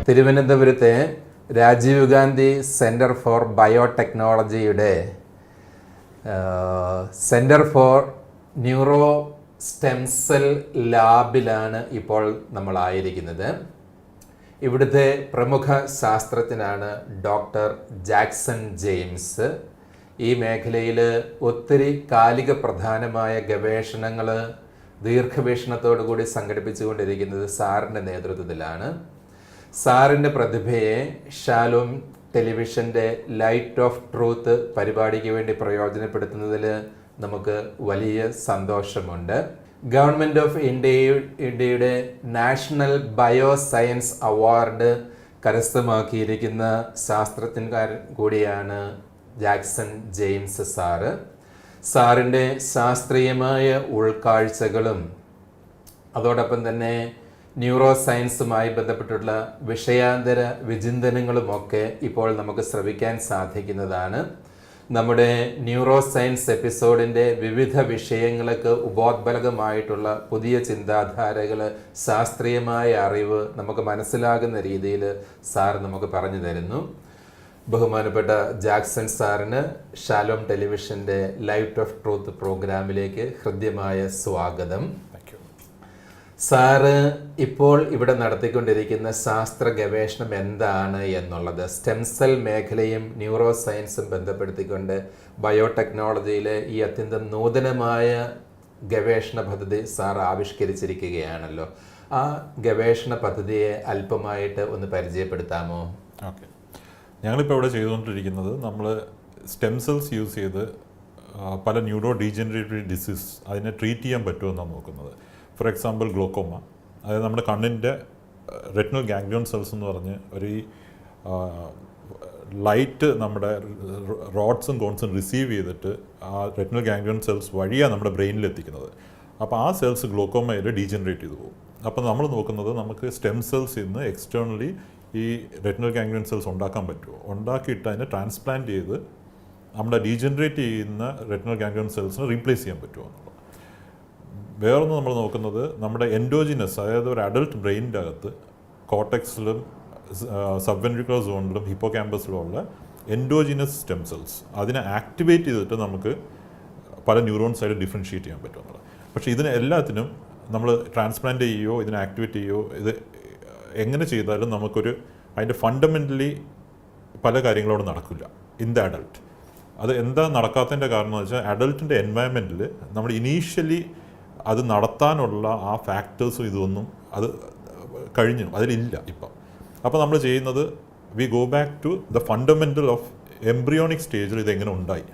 തിരുവനന്തപുരത്തെ Rajiv Gandhi centre for ബയോടെക്നോളജിയുടെ centre for neuro stem cell ലാബിലാണ് ഇപ്പോൾ നമ്മളായിരിക്കുന്നത്. ഇവിടുത്തെ പ്രമുഖ ശാസ്ത്രജ്ഞനാണ് ഡോക്ടർ ജാക്സൺ ജെയിംസ്. ഈ മേഖലയിൽ ഒത്തിരി കാലിക പ്രധാനമായ ഗവേഷണങ്ങൾ ദീർഘവീക്ഷണത്തോടു കൂടി സംഘടിപ്പിച്ചുകൊണ്ടിരിക്കുന്നത് സാറിൻ്റെ നേതൃത്വത്തിലാണ്. സാറിൻ്റെ പ്രതിഭയെ ഷാലോം ടെലിവിഷൻ്റെ ലൈറ്റ് ഓഫ് ട്രൂത്ത് പരിപാടിക്ക് വേണ്ടി പ്രയോജനപ്പെടുത്തുന്നതിൽ നമുക്ക് വലിയ സന്തോഷമുണ്ട്. ഗവൺമെൻറ് ഓഫ് ഇന്ത്യയുടെ നാഷണൽ ബയോ സയൻസ് അവാർഡ് കരസ്ഥമാക്കിയിരിക്കുന്ന ശാസ്ത്രജ്ഞൻ കൂടിയാണ് ജാക്സൺ ജെയിംസ് സാറ്. സാറിൻ്റെ ശാസ്ത്രീയമായ ഉൾക്കാഴ്ചകളും അതോടൊപ്പം തന്നെ ന്യൂറോ സയൻസുമായി ബന്ധപ്പെട്ടുള്ള വിഷയാന്തര വിചിന്തനങ്ങളുമൊക്കെ ഇപ്പോൾ നമുക്ക് ശ്രവിക്കാൻ സാധിക്കുന്നതാണ്. നമ്മുടെ ന്യൂറോ സയൻസ് എപ്പിസോഡിൻ്റെ വിവിധ വിഷയങ്ങൾക്ക് ഉപോത്ബലകമായിട്ടുള്ള പുതിയ ചിന്താധാരകൾ, ശാസ്ത്രീയമായ അറിവ് നമുക്ക് മനസ്സിലാകുന്ന രീതിയിൽ സാർ നമുക്ക് പറഞ്ഞു തരുന്നു. ബഹുമാനപ്പെട്ട ജാക്സൺ സാറിന് ഷാലോം ടെലിവിഷൻ്റെ ലൈറ്റ് ഓഫ് ട്രൂത്ത് പ്രോഗ്രാമിലേക്ക് ഹൃദ്യമായ സ്വാഗതം. സാറ് ഇപ്പോൾ ഇവിടെ നടത്തിക്കൊണ്ടിരിക്കുന്ന ശാസ്ത്ര ഗവേഷണം എന്താണ് എന്നുള്ളത്, സ്റ്റെം സെൽ മേഖലയും ന്യൂറോ സയൻസും ബന്ധപ്പെടുത്തിക്കൊണ്ട് ബയോടെക്നോളജിയിലെ ഈ അത്യന്തം നൂതനമായ ഗവേഷണ പദ്ധതി സാർ ആവിഷ്കരിച്ചിരിക്കുകയാണല്ലോ. ആ ഗവേഷണ പദ്ധതിയെ അല്പമായിട്ട് ഒന്ന് പരിചയപ്പെടുത്താമോ? ഓക്കെ, ഞങ്ങളിപ്പോൾ ഇവിടെ ചെയ്തുകൊണ്ടിരിക്കുന്നത് നമ്മൾ സ്റ്റെം സെൽസ് യൂസ് ചെയ്ത് പല ന്യൂറോ ഡീജനറേറ്റീവ് ഡിസീസ് അതിനെ ട്രീറ്റ് ചെയ്യാൻ പറ്റുമെന്നാണ് നോക്കുന്നത്. ഫോർ എക്സാമ്പിൾ ഗ്ലോക്കോമ, അതായത് നമ്മുടെ കണ്ണിൻ്റെ റെറ്റിനൽ ഗാംഗ്ലിയോൺ സെൽസ് എന്ന് പറഞ്ഞ് ഒരു ലൈറ്റ് നമ്മുടെ റോഡ്സും കോൺസും റിസീവ് ചെയ്തിട്ട് ആ റെറ്റിനൽ ഗാംഗ്ലിയോൺ സെൽസ് വഴിയാണ് നമ്മുടെ ബ്രെയിനിൽ എത്തിക്കുന്നത്. അപ്പോൾ ആ സെൽസ് ഗ്ലോക്കോമയിൽ ഡീജനറേറ്റ് ചെയ്ത് പോകും. അപ്പോൾ നമ്മൾ നോക്കുന്നത് നമുക്ക് സ്റ്റെം സെൽസ് ഇന്ന് എക്സ്റ്റേണലി ഈ റെറ്റിനൽ ഗാംഗ്ലിയോൺ സെൽസ് ഉണ്ടാക്കാൻ പറ്റുമോ, ഉണ്ടാക്കിയിട്ട് അതിനെ ട്രാൻസ്പ്ലാന്റ് ചെയ്ത് നമ്മുടെ ഡീജനറേറ്റ് ചെയ്യുന്ന റെറ്റിനൽ ഗാംഗ്ലിയോൺ സെൽസിനെ റീപ്ലേസ് ചെയ്യാൻ പറ്റുമോ എന്നുള്ളത്. വേറൊന്ന് നമ്മൾ നോക്കുന്നത് നമ്മുടെ എൻഡോജിനസ്, അതായത് ഒരു അഡൾട്ട് ബ്രെയിനിൻ്റെ അകത്ത് കോർട്ടെക്സിലും സബ്വെൻട്രിക്കുലർ സോണിലും ഹിപ്പോ ക്യാമ്പസിലും ഉള്ള എൻഡോജിനസ് സ്റ്റെം സെൽസ് അതിനെ ആക്ടിവേറ്റ് ചെയ്തിട്ട് നമുക്ക് പല ന്യൂറോൺസായിട്ട് ഡിഫറൻഷിയേറ്റ് ചെയ്യാൻ പറ്റുമെന്നുള്ളത്. പക്ഷേ ഇതിന് എല്ലാത്തിനും നമ്മൾ ട്രാൻസ്പ്ലാന്റ് ചെയ്യുകയോ ഇതിനെ ആക്ടിവേറ്റ് ചെയ്യുകയോ ഇത് എങ്ങനെ ചെയ്താലും നമുക്കൊരു അതിൻ്റെ ഫണ്ടമെൻ്റലി പല കാര്യങ്ങളോട് നടക്കില്ല ഇൻ ദ അഡൾട്ട്. അത് എന്താ നടക്കാത്തതിൻ്റെ കാരണം എന്ന് വെച്ചാൽ അഡൾട്ടിൻ്റെ എൻവയൺമെൻറ്റിൽ നമ്മൾ ഇനീഷ്യലി അത് നടത്താനുള്ള ആ ഫാക്ടേഴ്സും ഇതൊന്നും അത് കഴിഞ്ഞു, അതിലില്ല ഇപ്പം. അപ്പോൾ നമ്മൾ ചെയ്യുന്നത് we go back to the fundamental of embryonic സ്റ്റേജിൽ ഇതെങ്ങനെ ഉണ്ടായി,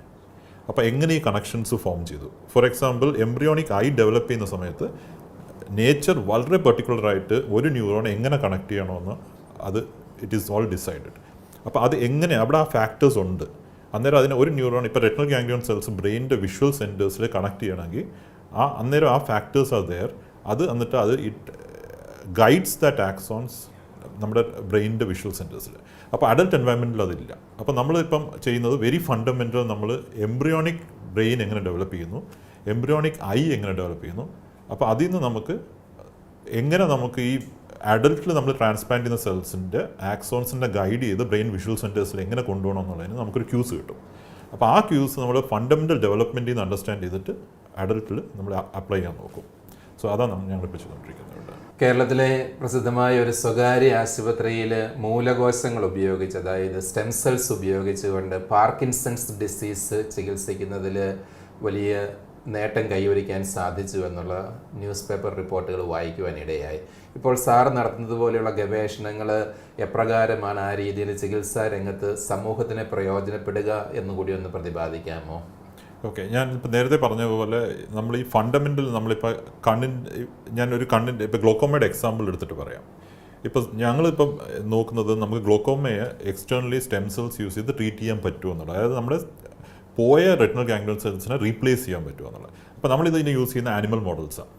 അപ്പോൾ എങ്ങനെ ഈ കണക്ഷൻസ് ഫോം ചെയ്തു. For example embryonic eye develop ചെയ്യുന്ന സമയത്ത് നേച്ചർ വളരെ പെർട്ടിക്കുലറായിട്ട് ഒരു ന്യൂറോൺ എങ്ങനെ കണക്ട് ചെയ്യണമെന്ന് അത് ഇറ്റ് ഈസ് ഓൾ ഡിസൈഡഡ്. അപ്പോൾ അത് എങ്ങനെ അവിടെ ആ ഫാക്ടേഴ്സ് ഉണ്ട്. അന്നേരം അതിന് ഒരു ന്യൂറോൺ ഇപ്പോൾ റെറ്റിനൽ ഗാംഗ്ലിയോൺ സെൽസ് ബ്രെയിനിൻ്റെ വിഷ്വൽ സെൻറ്റേഴ്സിൽ കണക്ട് ചെയ്യണമെങ്കിൽ അന്നേരം ആ ഫാക്ടേഴ്സ് ആർ ദെയർ. അത് എന്നിട്ട് അത് ഇറ്റ് ഗൈഡ്സ് ദാറ്റ് ആക്സോൺസ് നമ്മുടെ ബ്രെയിനിൻ്റെ വിഷ്വൽ സെൻറ്റേഴ്സിൽ. അപ്പോൾ അഡൽട്ട് എൻവയൺമെൻറ്റിൽ അതില്ല. അപ്പോൾ നമ്മളിപ്പം ചെയ്യുന്നത് വെരി ഫണ്ടമെൻ്റൽ, നമ്മൾ എംബ്രിയോണിക് ബ്രെയിൻ എങ്ങനെ ഡെവലപ്പ് ചെയ്യുന്നു, എംബ്രിയോണിക് ഐ എങ്ങനെ ഡെവലപ്പ് ചെയ്യുന്നു, അപ്പോൾ അതിൽ നിന്ന് നമുക്ക് ഈ അഡൽട്ടിൽ നമ്മൾ ട്രാൻസ്പ്ലാന്റ് ചെയ്യുന്ന സെൽസിൻ്റെ ആക്സോൺസിൻ്റെ ഗൈഡ് ചെയ്ത് ബ്രെയിൻ വിഷ്വൽ സെൻറ്റേഴ്സിൽ എങ്ങനെ കൊണ്ടുപോകണം എന്നുള്ളതിന് നമുക്കൊരു ക്യൂസ് കിട്ടും. അപ്പോൾ ആ ക്യൂസ് നമ്മൾ ഫണ്ടമെൻ്റൽ ഡെവലപ്മെൻറ്റിൽ നിന്ന് അണ്ടർസ്റ്റാൻഡ് ചെയ്തിട്ട് അഡൽട്ടിൽ നമ്മൾ അപ്ലൈ ചെയ്യാൻ നോക്കും. സോ അതാണ് ഞങ്ങളിപ്പോൾ ചെയ്തുകൊണ്ടിരിക്കുന്നത്. കേരളത്തിലെ പ്രസിദ്ധമായ ഒരു സ്വകാര്യ ആശുപത്രിയിൽ മൂലകോശങ്ങൾ ഉപയോഗിച്ച്, അതായത് സ്റ്റെം സെൽസ് ഉപയോഗിച്ചുകൊണ്ട് പാർക്കിൻസൺസ് ഡിസീസ് ചികിത്സിക്കുന്നതിൽ വലിയ നേട്ടം കൈവരിക്കാൻ സാധിച്ചു എന്നുള്ള ന്യൂസ് പേപ്പർ റിപ്പോർട്ടുകൾ വായിക്കുവാനിടയായി. ഇപ്പോൾ സാർ നടത്തുന്നത് പോലെയുള്ള ഗവേഷണങ്ങൾ എപ്രകാരമാണ് ആ രീതിയിൽ ചികിത്സാ രംഗത്ത് സമൂഹത്തിന് പ്രയോജനപ്പെടുക എന്നുകൂടി ഒന്ന് പ്രതിപാദിക്കാമോ? ഓക്കെ, ഞാൻ ഇപ്പോൾ നേരത്തെ പറഞ്ഞ പോലെ നമ്മൾ ഈ ഫണ്ടമെൻ്റൽ നമ്മളിപ്പോൾ കണ്ണിൻ്റെ ഇപ്പോൾ ഗ്ലോക്കോമയുടെ എക്സാമ്പിൾ എടുത്തിട്ട് പറയാം. ഇപ്പോൾ ഞങ്ങളിപ്പം നോക്കുന്നത് നമുക്ക് ഗ്ലോക്കോമയെ എക്സ്റ്റേണലി സ്റ്റെം സെൽസ് യൂസ് ചെയ്ത് ട്രീറ്റ് ചെയ്യാൻ പറ്റുമെന്നുള്ളത്, അതായത് നമ്മുടെ പോയ റെറ്റിനൽ ഗാംഗ്ലിയോൺ സെൽസിനെ റീപ്ലേസ് ചെയ്യാൻ പറ്റുമോ എന്നുള്ളത്. അപ്പോൾ നമ്മളിതിനെ യൂസ് ചെയ്യുന്ന ആനിമൽ മോഡൽസാണ്.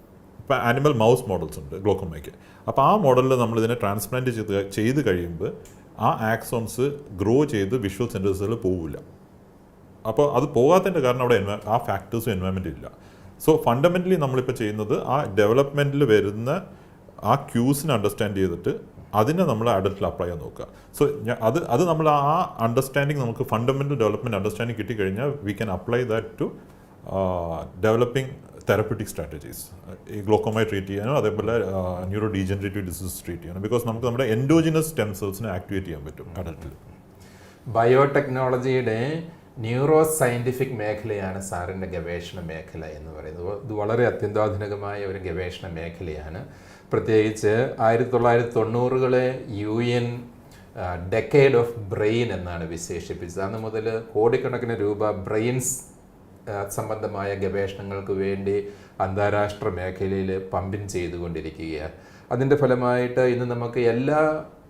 ഇപ്പോൾ ആനിമൽ മൗസ് മോഡൽസ് ഉണ്ട് ഗ്ലോക്കോമയ്ക്ക്. അപ്പോൾ ആ മോഡലിൽ നമ്മളിതിനെ ട്രാൻസ്പ്ലാന്റ് ചെയ്ത് കഴിയുമ്പോൾ ആ ആക്സോൺസ് ഗ്രോ ചെയ്ത് വിഷ്വൽ സെൻറ്റേഴ്സിൽ പോവില്ല. അപ്പോൾ അത് പോകാത്തതിൻ്റെ കാരണം അവിടെ ആ ഫാക്ടേഴ്സും എൻവയൺമെൻറ്റും ഇല്ല. സോ ഫണ്ടമെൻ്റലി നമ്മളിപ്പോൾ ചെയ്യുന്നത് ആ ഡെവലപ്മെൻറ്റിൽ വരുന്ന ആ ക്യൂസിനെ അണ്ടർസ്റ്റാൻഡ് ചെയ്തിട്ട് അതിനെ നമ്മൾ അഡൽട്ടിൽ അപ്ലൈ ചെയ്യാൻ നോക്കുക. സോ അത് നമ്മൾ ആ അണ്ടർസ്റ്റാൻഡിങ് നമുക്ക് ഫണ്ടമെൻ്റൽ ഡെവലപ്മെൻറ്റ് അണ്ടർസ്റ്റാൻഡിങ് കിട്ടിക്കഴിഞ്ഞാൽ we can apply that to developing therapeutic strategies ഈ ഗ്ലോക്കോമയെ ട്രീറ്റ് ചെയ്യാനോ അതേപോലെ ന്യൂറോ ഡീജനറേറ്റീവ് ഡിസീസ് ട്രീറ്റ് ചെയ്യാനോ. ബിക്കോസ് നമുക്ക് നമ്മുടെ എൻഡോജിനസ് സ്റ്റെം സെൽസിനെ ആക്ടിവേറ്റ് ചെയ്യാൻ പറ്റും അഡൽട്ടിൽ. ബയോടെക്നോളജിയുടെ ന്യൂറോ സയൻറ്റിഫിക് മേഖലയാണ് സാറിൻ്റെ ഗവേഷണ മേഖല എന്ന് പറയുന്നത്. ഇത് വളരെ അത്യന്താധുനികമായ ഒരു ഗവേഷണ മേഖലയാണ്. പ്രത്യേകിച്ച് 1990-കളെ UN ഡെക്കേഡ് ഓഫ് ബ്രെയിൻ എന്നാണ് വിശേഷിപ്പിച്ചത്. അന്ന് മുതൽ കോടിക്കണക്കിന് രൂപ ബ്രെയിൻസ് സംബന്ധമായ ഗവേഷണങ്ങൾക്ക് വേണ്ടി അന്താരാഷ്ട്ര മേഖലയിൽ പമ്പിങ് ചെയ്തുകൊണ്ടിരിക്കുകയാണ്. അതിൻ്റെ ഫലമായിട്ട് ഇന്ന് നമുക്ക് എല്ലാ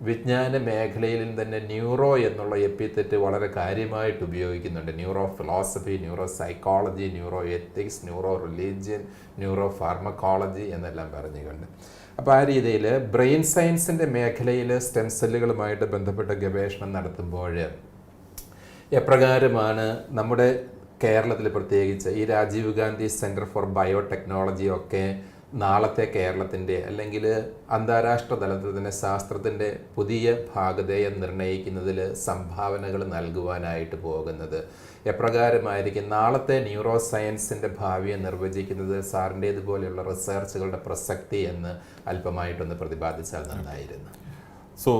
വിജ്ഞാന മേഖലയിലും തന്നെ ന്യൂറോ എന്നുള്ള എപ്പിതെറ്റ് വളരെ കാര്യമായിട്ട് ഉപയോഗിക്കുന്നുണ്ട്. Neuro philosophy, neuro psychology, neuro ethics, neuro religion, neuro pharmacology എന്നെല്ലാം പറഞ്ഞുകൊണ്ട്. അപ്പോൾ ആ രീതിയിൽ ബ്രെയിൻ സയൻസിൻ്റെ മേഖലയിൽ സ്റ്റെം സെല്ലുകളുമായിട്ട് ബന്ധപ്പെട്ട ഗവേഷണം നടത്തുമ്പോൾ എപ്രകാരമാണ് നമ്മുടെ കേരളത്തിൽ പ്രത്യേകിച്ച് ഈ Rajiv Gandhi centre for biotechnology ഒക്കെ നാളത്തെ കേരളത്തിൻ്റെ അല്ലെങ്കിൽ അന്താരാഷ്ട്ര തലത്തിൽ തന്നെ ശാസ്ത്രത്തിൻ്റെ പുതിയ ഭാഗധേയം നിർണ്ണയിക്കുന്നതിൽ സംഭാവനകൾ നൽകുവാനായിട്ട് പോകുന്നത്, എപ്രകാരമായിരിക്കും നാളത്തെ ന്യൂറോ സയൻസിൻ്റെ ഭാവിയെ നിർവചിക്കുന്നത് സാറിൻ്റേതുപോലെയുള്ള റിസർച്ചുകളുടെ പ്രസക്തി എന്ന് അല്പമായിട്ടൊന്ന് പ്രതിപാദിച്ചാൽ നന്നായിരുന്നു. സോ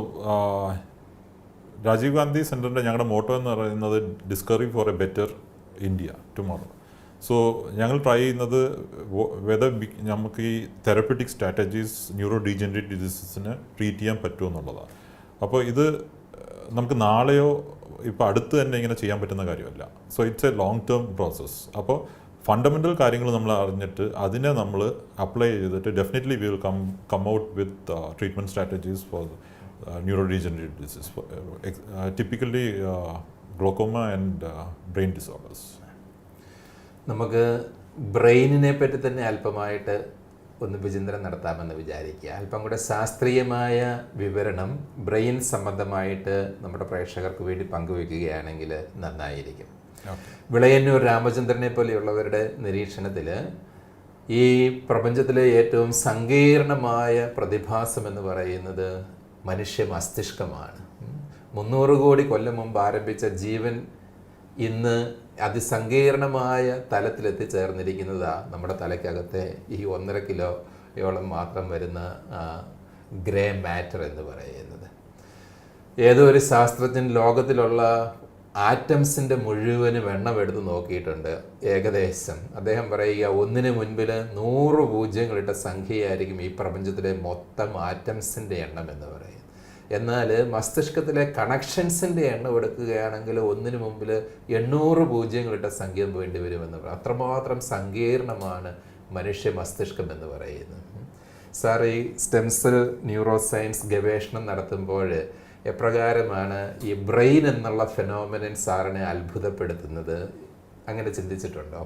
രാജീവ് ഗാന്ധി സെൻറ്ററിൻ്റെ ഞങ്ങളുടെ മോട്ടോ എന്ന് പറയുന്നത് discovery for a better India tomorrow. So ഞങ്ങൾ ട്രൈ ചെയ്യുന്നത് വെദർ നമുക്ക് ഈ തെറപ്പറ്റിക് സ്ട്രാറ്റജീസ് ന്യൂറോ ഡീജനറേറ്റീവ് ഡിസീസിന് ട്രീറ്റ് ചെയ്യാൻ പറ്റുമോ എന്നുള്ളതാണ്. അപ്പോൾ ഇത് നമുക്ക് നാളെയോ ഇപ്പോൾ അടുത്ത് തന്നെ ഇങ്ങനെ ചെയ്യാൻ പറ്റുന്ന കാര്യമല്ല. So it's a long term process. അപ്പോൾ ഫണ്ടമെൻ്റൽ കാര്യങ്ങൾ നമ്മൾ അറിഞ്ഞിട്ട് അതിനെ നമ്മൾ അപ്ലൈ ചെയ്തിട്ട് definitely we will come out with treatment strategies for neuro degenerative disease, typically glaucoma and brain disorders. നമുക്ക് ബ്രെയിനിനെ പറ്റി തന്നെ അല്പമായിട്ട് ഒന്ന് വിചിന്തനം നടത്താമെന്ന് വിചാരിക്കുക. അല്പം കൂടെ ശാസ്ത്രീയമായ വിവരണം ബ്രെയിൻ സംബന്ധമായിട്ട് നമ്മുടെ പ്രേക്ഷകർക്ക് വേണ്ടി പങ്കുവെക്കുകയാണെങ്കിൽ നന്നായിരിക്കും. വിളയന്നൂർ രാമചന്ദ്രനെ പോലെയുള്ളവരുടെ നിരീക്ഷണത്തിൽ ഈ പ്രപഞ്ചത്തിലെ ഏറ്റവും സങ്കീർണമായ പ്രതിഭാസം എന്ന് പറയുന്നത് മനുഷ്യ മസ്തിഷ്കമാണ്. 300 കോടി കൊല്ലം മുമ്പ് ആരംഭിച്ച ജീവൻ ഇന്ന് അതിസങ്കീർണമായ തലത്തിലെത്തിച്ചേർന്നിരിക്കുന്നതാണ് നമ്മുടെ തലയ്ക്കകത്തെ ഈ 1.5 കിലോയോളം മാത്രം വരുന്ന ഗ്രേ മാറ്റർ എന്ന് പറയുന്നത്. ഏതോ ഒരു ശാസ്ത്രജ്ഞൻ ലോകത്തിലുള്ള ആറ്റംസിൻ്റെ മുഴുവനും എണ്ണം എടുത്ത് നോക്കിയിട്ടുണ്ട്. ഏകദേശം അദ്ദേഹം പറയുക 1 മുൻപിൽ 100 പൂജ്യങ്ങളിട്ട സംഖ്യയായിരിക്കും ഈ പ്രപഞ്ചത്തിലെ മൊത്തം ആറ്റംസിൻ്റെ എണ്ണം എന്ന് പറയുന്നത്. എന്നാൽ മസ്തിഷ്കത്തിലെ കണക്ഷൻസിൻ്റെ എണ്ണം എടുക്കുകയാണെങ്കിൽ 1 മുമ്പിൽ 800 പൂജ്യങ്ങളിട്ട സംഖ്യ വേണ്ടി വരുമെന്ന് പറയും. അത്രമാത്രം സങ്കീർണമാണ് മനുഷ്യ മസ്തിഷ്കം എന്ന് പറയുന്നത്. സാർ ഈ സ്റ്റെം സെൽ ന്യൂറോ സയൻസ് ഗവേഷണം നടത്തുമ്പോൾ എപ്രകാരമാണ് ഈ ബ്രെയിൻ എന്നുള്ള ഫെനോമിനൻ സാറിനെ അത്ഭുതപ്പെടുത്തുന്നത്? അങ്ങനെ ചിന്തിച്ചിട്ടുണ്ടോ?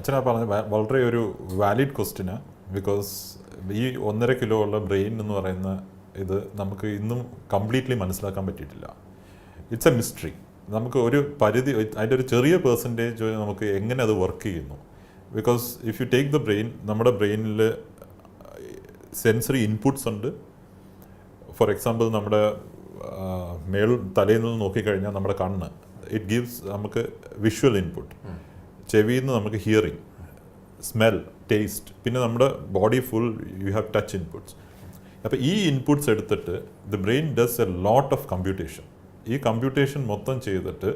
അച്ഛനാ പറഞ്ഞ വളരെ ഒരു വാലിഡ് ക്വസ്റ്റ്യനാണ്. ബിക്കോസ് ഈ 1.5 കിലോ ഉള്ള ബ്രെയിൻ എന്ന് പറയുന്ന ഇത് നമുക്ക് ഇന്നും കംപ്ലീറ്റ്ലി മനസ്സിലാക്കാൻ പറ്റിയിട്ടില്ല. It's A mystery. നമുക്ക് ഒരു പരിധി, അതിൻ്റെ ഒരു ചെറിയ പെർസെൻറ്റേജ് നമുക്ക് എങ്ങനെ അത് വർക്ക് ചെയ്യുന്നു. Because if you take the brain, നമ്മുടെ ബ്രെയിനിൽ സെൻസറി ഇൻപുട്സ് ഉണ്ട്. ഫോർ എക്സാമ്പിൾ നമ്മുടെ തലയിൽ നിന്ന് നോക്കിക്കഴിഞ്ഞാൽ നമ്മുടെ കണ്ണ്, ഇറ്റ് ഗീവ്സ് നമുക്ക് വിഷ്വൽ ഇൻപുട്ട്. ചെവിയിൽ നിന്ന് നമുക്ക് ഹിയറിങ്, സ്മെൽ, ടേസ്റ്റ്, പിന്നെ നമ്മുടെ body full you have touch inputs. അപ്പോൾ ഈ ഇൻപുട്സ് എടുത്തിട്ട് the brain does a lot of computation. ഈ കമ്പ്യൂട്ടേഷൻ മൊത്തം ചെയ്തിട്ട്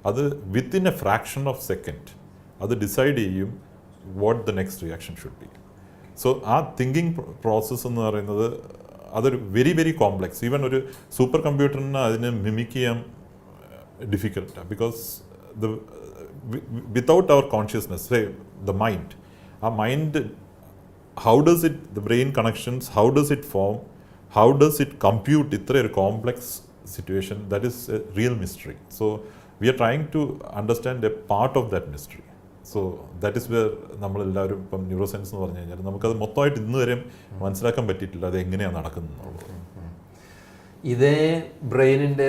അത് within A fraction of second അത് ഡിസൈഡ് ചെയ്യും what the next reaction should be. So ആ തിങ്കിങ് പ്രോസസ്സ് എന്ന് പറയുന്നത് അതൊരു വെരി വെരി കോംപ്ലെക്സ്. ഈവൻ ഒരു സൂപ്പർ കമ്പ്യൂട്ടറിന് അതിന് മിമിക് ചെയ്യാൻ ഡിഫിക്കൽട്ടാണ്. Because the without our consciousness, the mind, ആ mind, how does it, the brain connections, how does it form, how does it compute ഇത്ര ഒരു complex situation, that is a real mystery. So we are trying to understand a part of that mystery. So that is where നമ്മളെല്ലാവരും ഇപ്പം neuro science എന്ന് പറഞ്ഞു കഴിഞ്ഞാൽ നമുക്കത് മൊത്തമായിട്ട് ഇന്ന് വരെയും മനസ്സിലാക്കാൻ പറ്റിയിട്ടില്ല അത് എങ്ങനെയാണ് നടക്കുന്നത്. ഇതേ ബ്രെയിനിൻ്റെ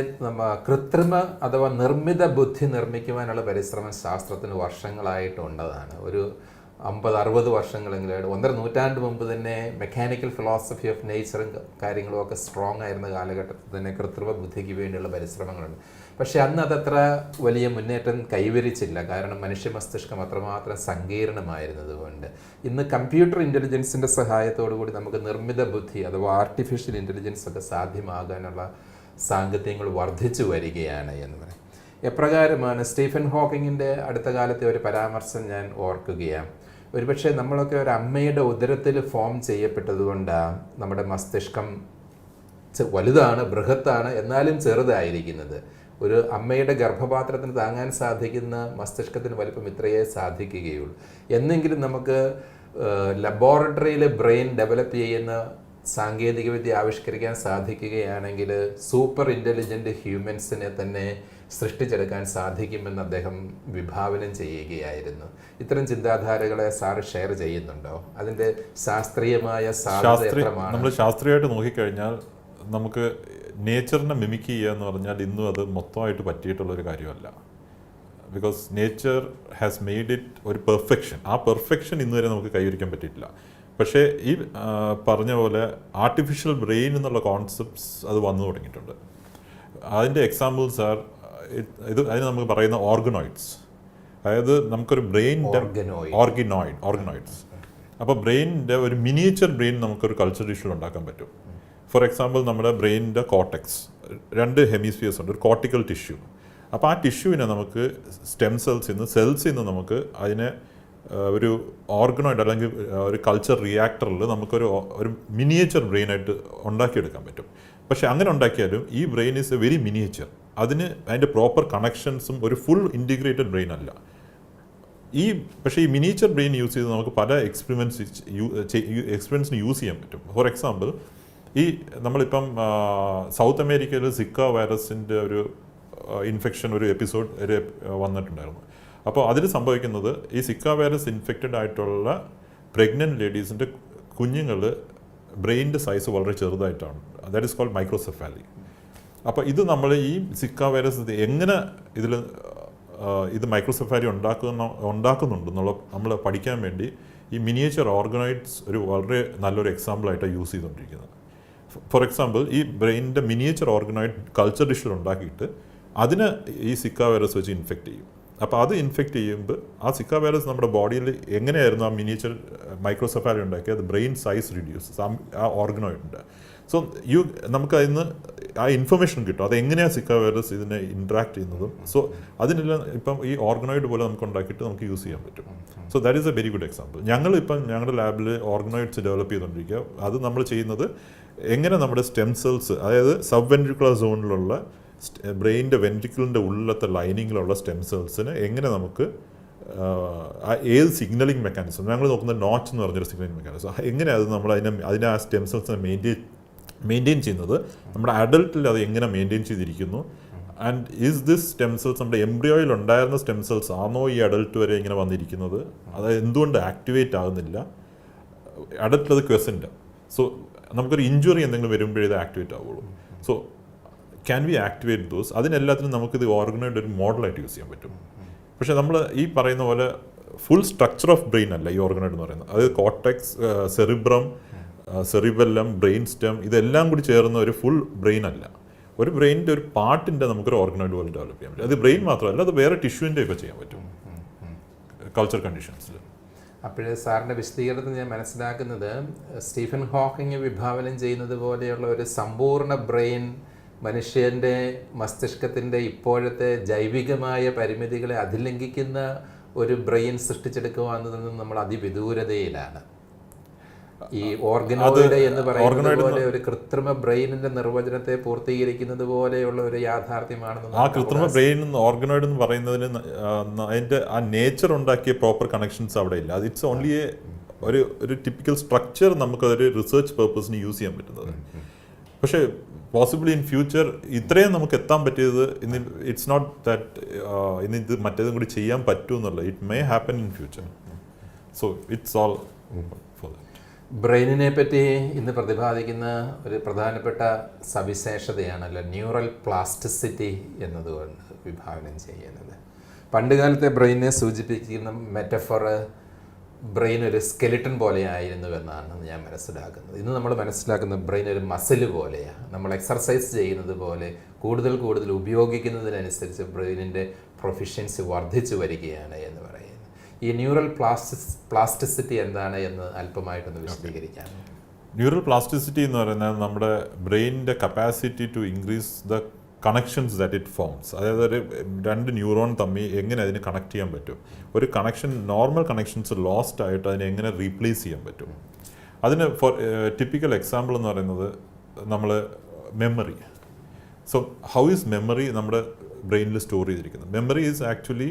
കൃത്രിമ അഥവാ നിർമ്മിത ബുദ്ധി നിർമ്മിക്കുവാനുള്ള പരിശ്രമം ശാസ്ത്രത്തിന് വർഷങ്ങളായിട്ടുള്ളതാണ്. ഒരു 50-60 വർഷങ്ങളെങ്കിലും 1.5 നൂറ്റാണ്ട് മുമ്പ് തന്നെ മെക്കാനിക്കൽ ഫിലോസഫി ഓഫ് നേച്ചറും കാര്യങ്ങളും ഒക്കെ സ്ട്രോങ് ആയിരുന്ന കാലഘട്ടത്തിൽ തന്നെ കൃത്രിമ ബുദ്ധിക്ക് വേണ്ടിയുള്ള പരിശ്രമങ്ങളുണ്ട്. പക്ഷേ അന്ന് അതത്ര വലിയ മുന്നേറ്റം കൈവരിച്ചില്ല. കാരണം മനുഷ്യ മസ്തിഷ്കം അത്രമാത്രം സങ്കീർണമായിരുന്നത് കൊണ്ട്. ഇന്ന് കമ്പ്യൂട്ടർ ഇൻ്റലിജൻസിൻ്റെ സഹായത്തോടു കൂടി നമുക്ക് നിർമ്മിത ബുദ്ധി അഥവാ ആർട്ടിഫിഷ്യൽ ഇൻ്റലിജൻസ് ഒക്കെ സാധ്യമാകാനുള്ള സാങ്കത്യങ്ങൾ വർദ്ധിച്ചു വരികയാണ് എന്ന് പറയും. എപ്രകാരമാണ് സ്റ്റീഫൻ ഹോക്കിങ്ങിൻ്റെ അടുത്ത കാലത്തെ ഒരു പരാമർശം ഞാൻ ഓർക്കുകയാണ്. ഒരുപക്ഷെ നമ്മളൊക്കെ ഒരു അമ്മയുടെ ഉദരത്തിൽ ഫോം ചെയ്യപ്പെട്ടതുകൊണ്ടാണ് നമ്മുടെ മസ്തിഷ്കം വലുതാണ്, ബൃഹത്താണ്, എന്നാലും ചെറുതായിരിക്കുന്നത്. ഒരു അമ്മയുടെ ഗർഭപാത്രത്തിന് താങ്ങാൻ സാധിക്കുന്ന മസ്തിഷ്കത്തിന് വലിപ്പം ഇത്രയേ സാധിക്കുകയുള്ളൂ. എന്നെങ്കിലും നമുക്ക് ലബോറട്ടറിയിൽ ബ്രെയിൻ ഡെവലപ്പ് ചെയ്യുന്ന സാങ്കേതികവിദ്യ ആവിഷ്കരിക്കാൻ സാധിക്കുകയാണെങ്കിൽ സൂപ്പർ ഇൻ്റലിജൻ്റ് ഹ്യൂമൻസിനെ തന്നെ സൃഷ്ടിച്ചെടുക്കാൻ സാധിക്കുമെന്ന് അദ്ദേഹം വിഭാവനം ചെയ്യുകയായിരുന്നു. ഇത്തരം ചിന്താധാരകളെ സാറ് ഷെയർ ചെയ്യുന്നുണ്ടോ? അതിൻ്റെ ശാസ്ത്രീയമായ നമ്മൾ ശാസ്ത്രീയമായിട്ട് നോക്കിക്കഴിഞ്ഞാൽ നമുക്ക് നേച്ചറിനെ മിമിക് ചെയ്യുക എന്ന് പറഞ്ഞാൽ ഇന്നും അത് മൊത്തമായിട്ട് പറ്റിയിട്ടുള്ളൊരു കാര്യമല്ല. Because nature has made it ഒരു പെർഫെക്ഷൻ. ആ പെർഫെക്ഷൻ ഇന്ന് വരെ നമുക്ക് കൈവരിക്കാൻ പറ്റിയിട്ടില്ല. പക്ഷേ ഈ പറഞ്ഞ പോലെ ആർട്ടിഫിഷ്യൽ ബ്രെയിൻ എന്നുള്ള കോൺസെപ്റ്റ്സ് അത് വന്നു തുടങ്ങിയിട്ടുണ്ട്. അതിൻ്റെ എക്സാമ്പിൾസ് ആർ അതിന് നമുക്ക് പറയുന്ന ഓർഗനോയിഡ്സ്. അതായത് നമുക്കൊരു ബ്രെയിനിൻ്റെ ഓർഗനോയിഡ്സ്. അപ്പോൾ ബ്രെയിനിൻ്റെ ഒരു മിനിയേച്ചർ ബ്രെയിൻ നമുക്കൊരു കൾച്ചർ ഡിഷിൽ ഉണ്ടാക്കാൻ പറ്റും. ഫോർ എക്സാമ്പിൾ നമ്മുടെ ബ്രെയിനിൻ്റെ കോർട്ടെക്സ് 2 ഹെമിസ്ഫിയേഴ്സ് ഉണ്ട്, ഒരു കോർട്ടിക്കൽ ടിഷ്യൂ. അപ്പോൾ ആ ടിഷ്യൂവിനെ നമുക്ക് സ്റ്റെം സെൽസിൽ നിന്ന് നമുക്ക് അതിനെ ഒരു ഓർഗനോയിഡ് അല്ലെങ്കിൽ ഒരു കൾച്ചർ റിയാക്ടറിൽ നമുക്കൊരു മിനിയേച്ചർ ബ്രെയിനായിട്ട് ഉണ്ടാക്കിയെടുക്കാൻ പറ്റും. പക്ഷേ അങ്ങനെ ഉണ്ടാക്കിയാലും ഈ brain is A very miniature. അതിൻ്റെ പ്രോപ്പർ കണക്ഷൻസും ഒരു ഫുൾ ഇൻറ്റിഗ്രേറ്റഡ് ബ്രെയിൻ അല്ല. പക്ഷേ ഈ മിനിയേച്ചർ ബ്രെയിൻ യൂസ് ചെയ്ത് നമുക്ക് പല എക്സ്പീരിയൻസിന് യൂസ് ചെയ്യാൻ പറ്റും. ഫോർ എക്സാമ്പിൾ നമ്മളിപ്പം സൗത്ത് അമേരിക്കയിൽ സിക്ക വൈറസിൻ്റെ ഒരു ഇൻഫെക്ഷൻ ഒരു എപ്പിസോഡ് വന്നിട്ടുണ്ടായിരുന്നു. അപ്പോൾ അതിൽ സംഭവിക്കുന്നത് ഈ സിക്ക വൈറസ് ഇൻഫെക്റ്റഡ് ആയിട്ടുള്ള പ്രഗ്നൻറ്റ് ലേഡീസിൻ്റെ കുഞ്ഞുങ്ങൾ ബ്രെയിനിൻ്റെ സൈസ് വളരെ ചെറുതായിട്ടാണ്. That is called microcephaly. അപ്പോൾ ഇത് നമ്മൾ ഈ സിക്ക വൈറസ് എങ്ങനെ ഇത് മൈക്രോസെഫാലി ഉണ്ടാക്കുന്നുണ്ടെന്നുള്ള നമ്മൾ പഠിക്കാൻ വേണ്ടി ഈ മിനിയേച്ചർ ഓർഗനോയിഡ്സ് ഒരു വളരെ നല്ലൊരു എക്സാമ്പിളായിട്ടാണ് യൂസ് ചെയ്തുകൊണ്ടിരിക്കുന്നത്. ഫോർ എക്സാമ്പിൾ ഈ ബ്രെയിനിൻ്റെ മിനിയേച്ചർ ഓർഗനോയിഡ് കൾച്ചർ ഡിഷിൽ ഉണ്ടാക്കിയിട്ട് അതിനെ ഈ സിക്ക വൈറസ് വെച്ച് ഇൻഫെക്റ്റ് ചെയ്യും. അപ്പോൾ അത് ഇൻഫെക്റ്റ് ചെയ്യുമ്പോൾ ആ സിക്ക വൈറസ് നമ്മുടെ ബോഡിയിൽ എങ്ങനെയായിരുന്നു ആ മിനിയേച്ചർ മൈക്രോസെഫാലി ഉണ്ടാക്കി അത് ബ്രെയിൻ സൈസ് റിഡ്യൂസ് ആ ഓർഗനോയിഡ്. സോ നമുക്ക് അതിന് ആ ഇൻഫർമേഷൻ കിട്ടും അതെങ്ങനെയാണ് സിക്ക വൈറസ് ഇതിനെ ഇൻട്രാക്ട് ചെയ്യുന്നതും. സോ അതിനെല്ലാം ഇപ്പം ഈ ഓർഗനോയിഡ് പോലെ നമുക്ക് ഉണ്ടാക്കിയിട്ട് നമുക്ക് യൂസ് ചെയ്യാൻ പറ്റും. So that is A very good example. ഞങ്ങളുടെ ലാബിൽ ഓർഗനോയിഡ്സ് ഡെവലപ്പ് ചെയ്തുകൊണ്ടിരിക്കുക. അത് നമ്മൾ ചെയ്യുന്നത് എങ്ങനെ നമ്മുടെ സ്റ്റെം സെൽസ്, അതായത് സബ് വെൻട്രിക്കുലർ സോണിലുള്ള ബ്രെയിനിൻ്റെ വെൻട്രിക്കിളിൻ്റെ ഉള്ളിലത്തെ ലൈനിങ്ങിലുള്ള സ്റ്റെം സെൽസിന് എങ്ങനെ നമുക്ക് ഏത് സിഗ്നലിംഗ് മെക്കാനിസം, ഞങ്ങൾ നോക്കുന്നത് നോച്ച് എന്ന് പറഞ്ഞൊരു സിഗ്നലിംഗ് മെക്കാനിസം, എങ്ങനെയാണ് അത് നമ്മൾ അതിനെ ആ സ്റ്റെം സെൽസിനെ മെയിൻറ്റെയിൻ ചെയ്യുന്നത്, നമ്മുടെ അഡൽട്ടിൽ അത് എങ്ങനെ മെയിൻറ്റെയിൻ ചെയ്തിരിക്കുന്നു, and is this stem cells നമ്മുടെ എംബ്രിയോയിൽ ഉണ്ടായിരുന്ന സ്റ്റെം സെൽസ് ആണോ ഈ അഡൽട്ട് വരെ ഇങ്ങനെ വന്നിരിക്കുന്നത്, അത് എന്തുകൊണ്ട് ആക്ടിവേറ്റ് ആകുന്നില്ല, അഡൽട്ടിൽ അത് ക്വസ്റ്റൻ്റ്. സോ നമുക്കൊരു ഇഞ്ചുറി എന്തെങ്കിലും വരുമ്പോഴേ ഇത് ആക്ടിവേറ്റ് ആവുള്ളൂ. So can we activate those? അതിനെല്ലാത്തിനും നമുക്കിത് ഓർഗനോയിഡ് ഒരു മോഡലായിട്ട് യൂസ് ചെയ്യാൻ പറ്റും. പക്ഷേ നമ്മൾ ഈ പറയുന്ന പോലെ ഫുൾ സ്ട്രക്ചർ ഓഫ് ബ്രെയിൻ അല്ല ഈ ഓർഗനോയിഡ് എന്ന് പറയുന്നത്. അത് cortex, cerebrum, cerebellum, brain stem, ഇതെല്ലാം കൂടി ചേർന്ന ഒരു ഫുൾ ബ്രെയിൻ അല്ല. ഒരു ബ്രെയിനിൻ്റെ ഒരു പാർട്ടിൻ്റെ നമുക്കൊരു ഓർഗനോയിഡ് പോലെ ഡെവലപ്പ് ചെയ്യാൻ പറ്റും. അത് ബ്രെയിൻ മാത്രമല്ല, അത് വേറെ ടിഷ്യൂവിൻ്റെ ഒക്കെ ചെയ്യാൻ പറ്റും കൾച്ചർ കണ്ടീഷൻസിൽ. അപ്പോഴേ സാറിൻ്റെ വിശദീകരണത്തിൽ ഞാൻ മനസ്സിലാക്കുന്നത് സ്റ്റീഫൻ ഹോക്കിങ് വിഭാവനം ചെയ്യുന്നത് പോലെയുള്ള ഒരു സമ്പൂർണ്ണ ബ്രെയിൻ മനുഷ്യൻ്റെ മസ്തിഷ്കത്തിൻ്റെ ഇപ്പോഴത്തെ ജൈവികമായ പരിമിതികളെ അതിലംഘിക്കുന്ന ഒരു ബ്രെയിൻ സൃഷ്ടിച്ചെടുക്കുക എന്നതിൽ നമ്മൾ അതിവിദൂരതയിലാണ്. ഈ ഓർഗനോയിഡ് എന്ന് പറയുന്നത് പോലെ ഒരു കൃത്രിമ ബ്രെയിനിന്റെ നിർവചനത്തെ പൂർത്തീകരിക്കുന്നത് പോലെയുള്ള ഒരു യാഥാർത്ഥ്യമാണെന്ന്. ആ കൃത്രിമ ബ്രെയിൻ ഓർഗനോയിഡ് എന്ന് പറയുന്നതിന് അതിന്റെ ആ നേച്ചർ ഉണ്ടാക്കിയ പ്രോപ്പർ കണക്ഷൻസ് അവിടെ ഇല്ല. അത് ഇറ്റ്സ് ഓൺലി ഒരു ടിപ്പിക്കൽ സ്ട്രക്ചർ നമുക്കതൊരു റിസർച്ച് പേർപ്പസിന് യൂസ് ചെയ്യാൻ പറ്റുന്നത്. പക്ഷേ പോസിബിളി ഇൻ ഫ്യൂച്ചർ ഇത്രയും നമുക്ക് എത്താൻ പറ്റിയത് ഇറ്റ്സ് നോട്ട് ദാറ്റ് ഇന്ന് ഇത് മറ്റേതും കൂടി ചെയ്യാൻ പറ്റുമെന്നുള്ള. It may happen in future. So it's all for that. ബ്രെയിനിനെ പറ്റി ഇന്ന് പ്രതിപാദിക്കുന്ന ഒരു പ്രധാനപ്പെട്ട സവിശേഷതയാണല്ലോ ന്യൂറൽ പ്ലാസ്റ്റിസിറ്റി എന്നതുകൊണ്ട് വിഭാവനം ചെയ്യുന്നത്. പണ്ടുകാലത്തെ ബ്രെയിനെ സൂചിപ്പിക്കുന്ന മെറ്റഫർ ബ്രെയിൻ ഒരു സ്കെലിട്ടൺ പോലെ ആയിരുന്നു എന്നാണ് ഞാൻ മനസ്സിലാക്കുന്നത്. ഇന്ന് നമ്മൾ മനസ്സിലാക്കുന്ന ബ്രെയിൻ ഒരു മസിൽ പോലെയാണ്. നമ്മൾ എക്സർസൈസ് ചെയ്യുന്നത് പോലെ കൂടുതൽ കൂടുതൽ ഉപയോഗിക്കുന്നതിനനുസരിച്ച് ബ്രെയിനിൻ്റെ പ്രൊഫിഷ്യൻസി വർദ്ധിച്ചു വരികയാണ് എന്ന് പറയുന്നത്. ഈ ന്യൂറൽ പ്ലാസ്റ്റിസിറ്റി എന്താണ് എന്ന് അല്പമായിട്ടൊന്ന് വിശദീകരിക്കാം. ന്യൂറൽ പ്ലാസ്റ്റിസിറ്റി എന്ന് പറയുന്നത് നമ്മുടെ ബ്രെയിനിൻ്റെ capacity to increase the connections that it forms. അതായത് ഒരു രണ്ട് ന്യൂറോൺ തമ്മിൽ എങ്ങനെ അതിന് കണക്ട് ചെയ്യാൻ പറ്റും, ഒരു കണക്ഷൻ നോർമൽ കണക്ഷൻസ് ലോസ്റ്റ് ആയിട്ട് അതിനെ എങ്ങനെ റീപ്ലേസ് ചെയ്യാൻ പറ്റും. അതിന് ഫോർ ടിപ്പിക്കൽ എക്സാമ്പിൾ എന്ന് പറയുന്നത് നമ്മൾ memory. So how is memory നമ്മുടെ ബ്രെയിനിൽ സ്റ്റോർ ചെയ്തിരിക്കുന്നത്? Memory is actually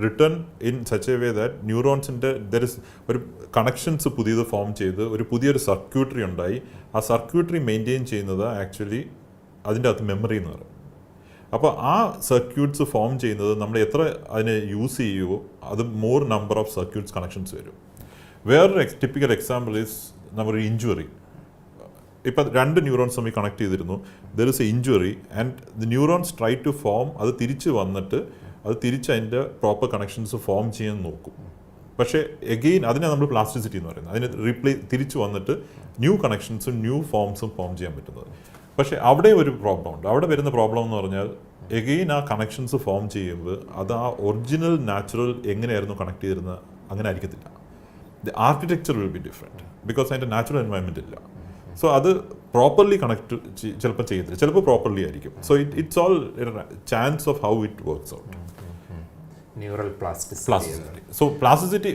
written in such a way that ന്യൂറോൺസിൻ്റെ ദർ ഇസ് ഒരു കണക്ഷൻസ് പുതിയത് ഫോം ചെയ്ത് ഒരു പുതിയൊരു സർക്യൂട്ടറി ഉണ്ടായി. ആ സർക്യൂട്ടറി മെയിൻറ്റെയിൻ ചെയ്യുന്നത് ആക്ച്വലി അതിൻ്റെ അകത്ത് മെമ്മറി എന്ന് പറയും. അപ്പോൾ ആ സർക്യൂട്ട്സ് ഫോം ചെയ്യുന്നത് നമ്മൾ എത്ര അതിനെ യൂസ് ചെയ്യുമോ അത് more number of circuits connections വരും. വേറൊരു ടിപ്പിക്കൽ എക്സാമ്പിൾ ഈസ് നമ്മുടെ ഇഞ്ചുറി. ഇപ്പം രണ്ട് ന്യൂറോൺസ് തമ്മിൽ കണക്ട് ചെയ്തിരുന്നു, there is a injury and the neurons try to form, അത് തിരിച്ച് വന്നിട്ട് അത് തിരിച്ച് അതിൻ്റെ പ്രോപ്പർ കണക്ഷൻസ് ഫോം ചെയ്യാൻ നോക്കും. പക്ഷേ എഗെയിൻ അതിനെ നമ്മൾ പ്ലാസ്റ്റിസിറ്റി എന്ന് പറയുന്നത്, അതിന് തിരിച്ച് വന്നിട്ട് ന്യൂ കണക്ഷൻസും ന്യൂ ഫോംസും ഫോം ചെയ്യാൻ പറ്റുന്നത്. പക്ഷേ അവിടെ ഒരു പ്രോബ്ലം ഉണ്ട്. അവിടെ വരുന്ന പ്രോബ്ലം എന്ന് പറഞ്ഞാൽ എഗെയിൻ ആ കണക്ഷൻസ് ഫോം ചെയ്യുമ്പോൾ അത് ആ ഒറിജിനൽ നാച്ചുറൽ എങ്ങനെയായിരുന്നു കണക്ട് ചെയ്തിരുന്നത് അങ്ങനെ ആയിരിക്കത്തില്ല. The architecture will be different because അതിൻ്റെ നാച്ചുറൽ എൻവയൺമെൻറ്റ് ഇല്ല. സോ അത് പ്രോപ്പർലി കണക്ട് ചിലപ്പോൾ ചെയ്യത്തില്ല, ചിലപ്പോൾ പ്രോപ്പർലി ആയിരിക്കും. So it's all chance of how it works out. Neural plasticity. So plasticity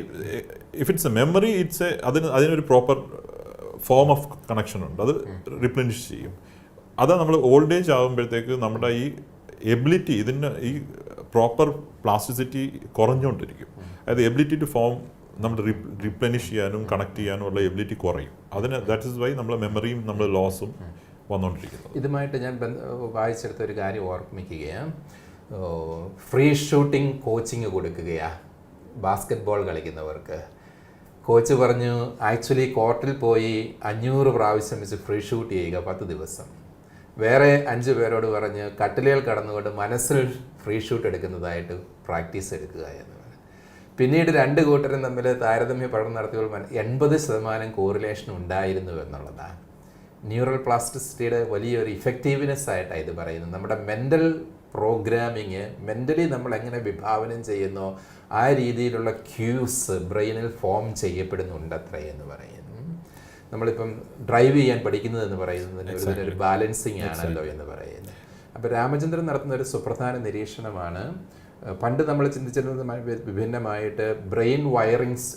if it's A memory it's അതിനൊരു പ്രോപ്പർ ഫോം ഓഫ് കണക്ഷൻ ഉണ്ട്, അത് റിപ്ലനിഷ് ചെയ്യും. അതാ നമ്മൾ ഓൾഡ് ഏജ് ആകുമ്പോഴത്തേക്ക് നമ്മുടെ ഈ എബിലിറ്റി ഇതിന് ഈ പ്രോപ്പർ പ്ലാസ്റ്റിസിറ്റി കുറഞ്ഞുകൊണ്ടിരിക്കും. അതായത് എബിലിറ്റി ടു ഫോം നമ്മൾ റീപ്ലനിഷ് ചെയ്യാനും കണക്ട് ചെയ്യാനും ഉള്ള എബിലിറ്റി കുറയും. അതിന് ദാറ്റ് ഇസ് വൈ നമ്മളെ മെമ്മറിയും നമ്മൾ ലോസും വന്നുകൊണ്ടിരിക്കുന്നത്. ഇതുമായിട്ട് ഞാൻ വായിച്ചെടുത്ത ഒരു കാര്യം ഓർമ്മിക്കുകയാണ്. ഫ്രീ ഷൂട്ടിംഗ് കോച്ചിങ് കൊടുക്കുകയാണ് ബാസ്കറ്റ് ബോൾ കളിക്കുന്നവർക്ക്. കോച്ച് പറഞ്ഞു ആക്ച്വലി കോർട്ടിൽ പോയി 500 പ്രാവശ്യം വെച്ച് ഫ്രീ ഷൂട്ട് ചെയ്യുക 10 ദിവസം. വേറെ 5 പേരോട് പറഞ്ഞ് കട്ടിലുകൾ കടന്നുകൊണ്ട് മനസ്സിൽ ഫ്രീ ഷൂട്ട് എടുക്കുന്നതായിട്ട് പ്രാക്ടീസ് എടുക്കുക എന്ന് പറഞ്ഞു. പിന്നീട് 2 കൂട്ടരും തമ്മിൽ താരതമ്യ പഠനം നടത്തിയപ്പോൾ 80% കോറിലേഷൻ ഉണ്ടായിരുന്നു എന്നുള്ളതാണ്. ന്യൂറൽ പ്ലാസ്റ്റിസിറ്റിയുടെ വലിയൊരു ഇഫക്റ്റീവ്നെസ് ആയിട്ടാണ് ഇത് പറയുന്നത്. നമ്മുടെ മെൻ്റൽ പ്രോഗ്രാമിങ്, മെൻ്റലി നമ്മൾ എങ്ങനെ വിഭാവനം ചെയ്യുന്നോ ആ രീതിയിലുള്ള ക്യൂസ് ബ്രെയിനിൽ ഫോം ചെയ്യപ്പെടുന്നുണ്ടത്രേ എന്ന് പറയുന്നു. നമ്മളിപ്പം ഡ്രൈവ് ചെയ്യാൻ പഠിക്കുന്നതെന്ന് പറയുന്നതിന് ഒരു ബാലൻസിങ് ആണല്ലോ എന്ന് പറയുന്നത്. അപ്പോൾ രാമചന്ദ്രൻ നടത്തുന്ന ഒരു സുപ്രധാന നിരീക്ഷണമാണ്, പണ്ട് നമ്മൾ ചിന്തിച്ചിരുന്നത് വിഭിന്നമായിട്ട് ബ്രെയിൻ വയറിങ്സ്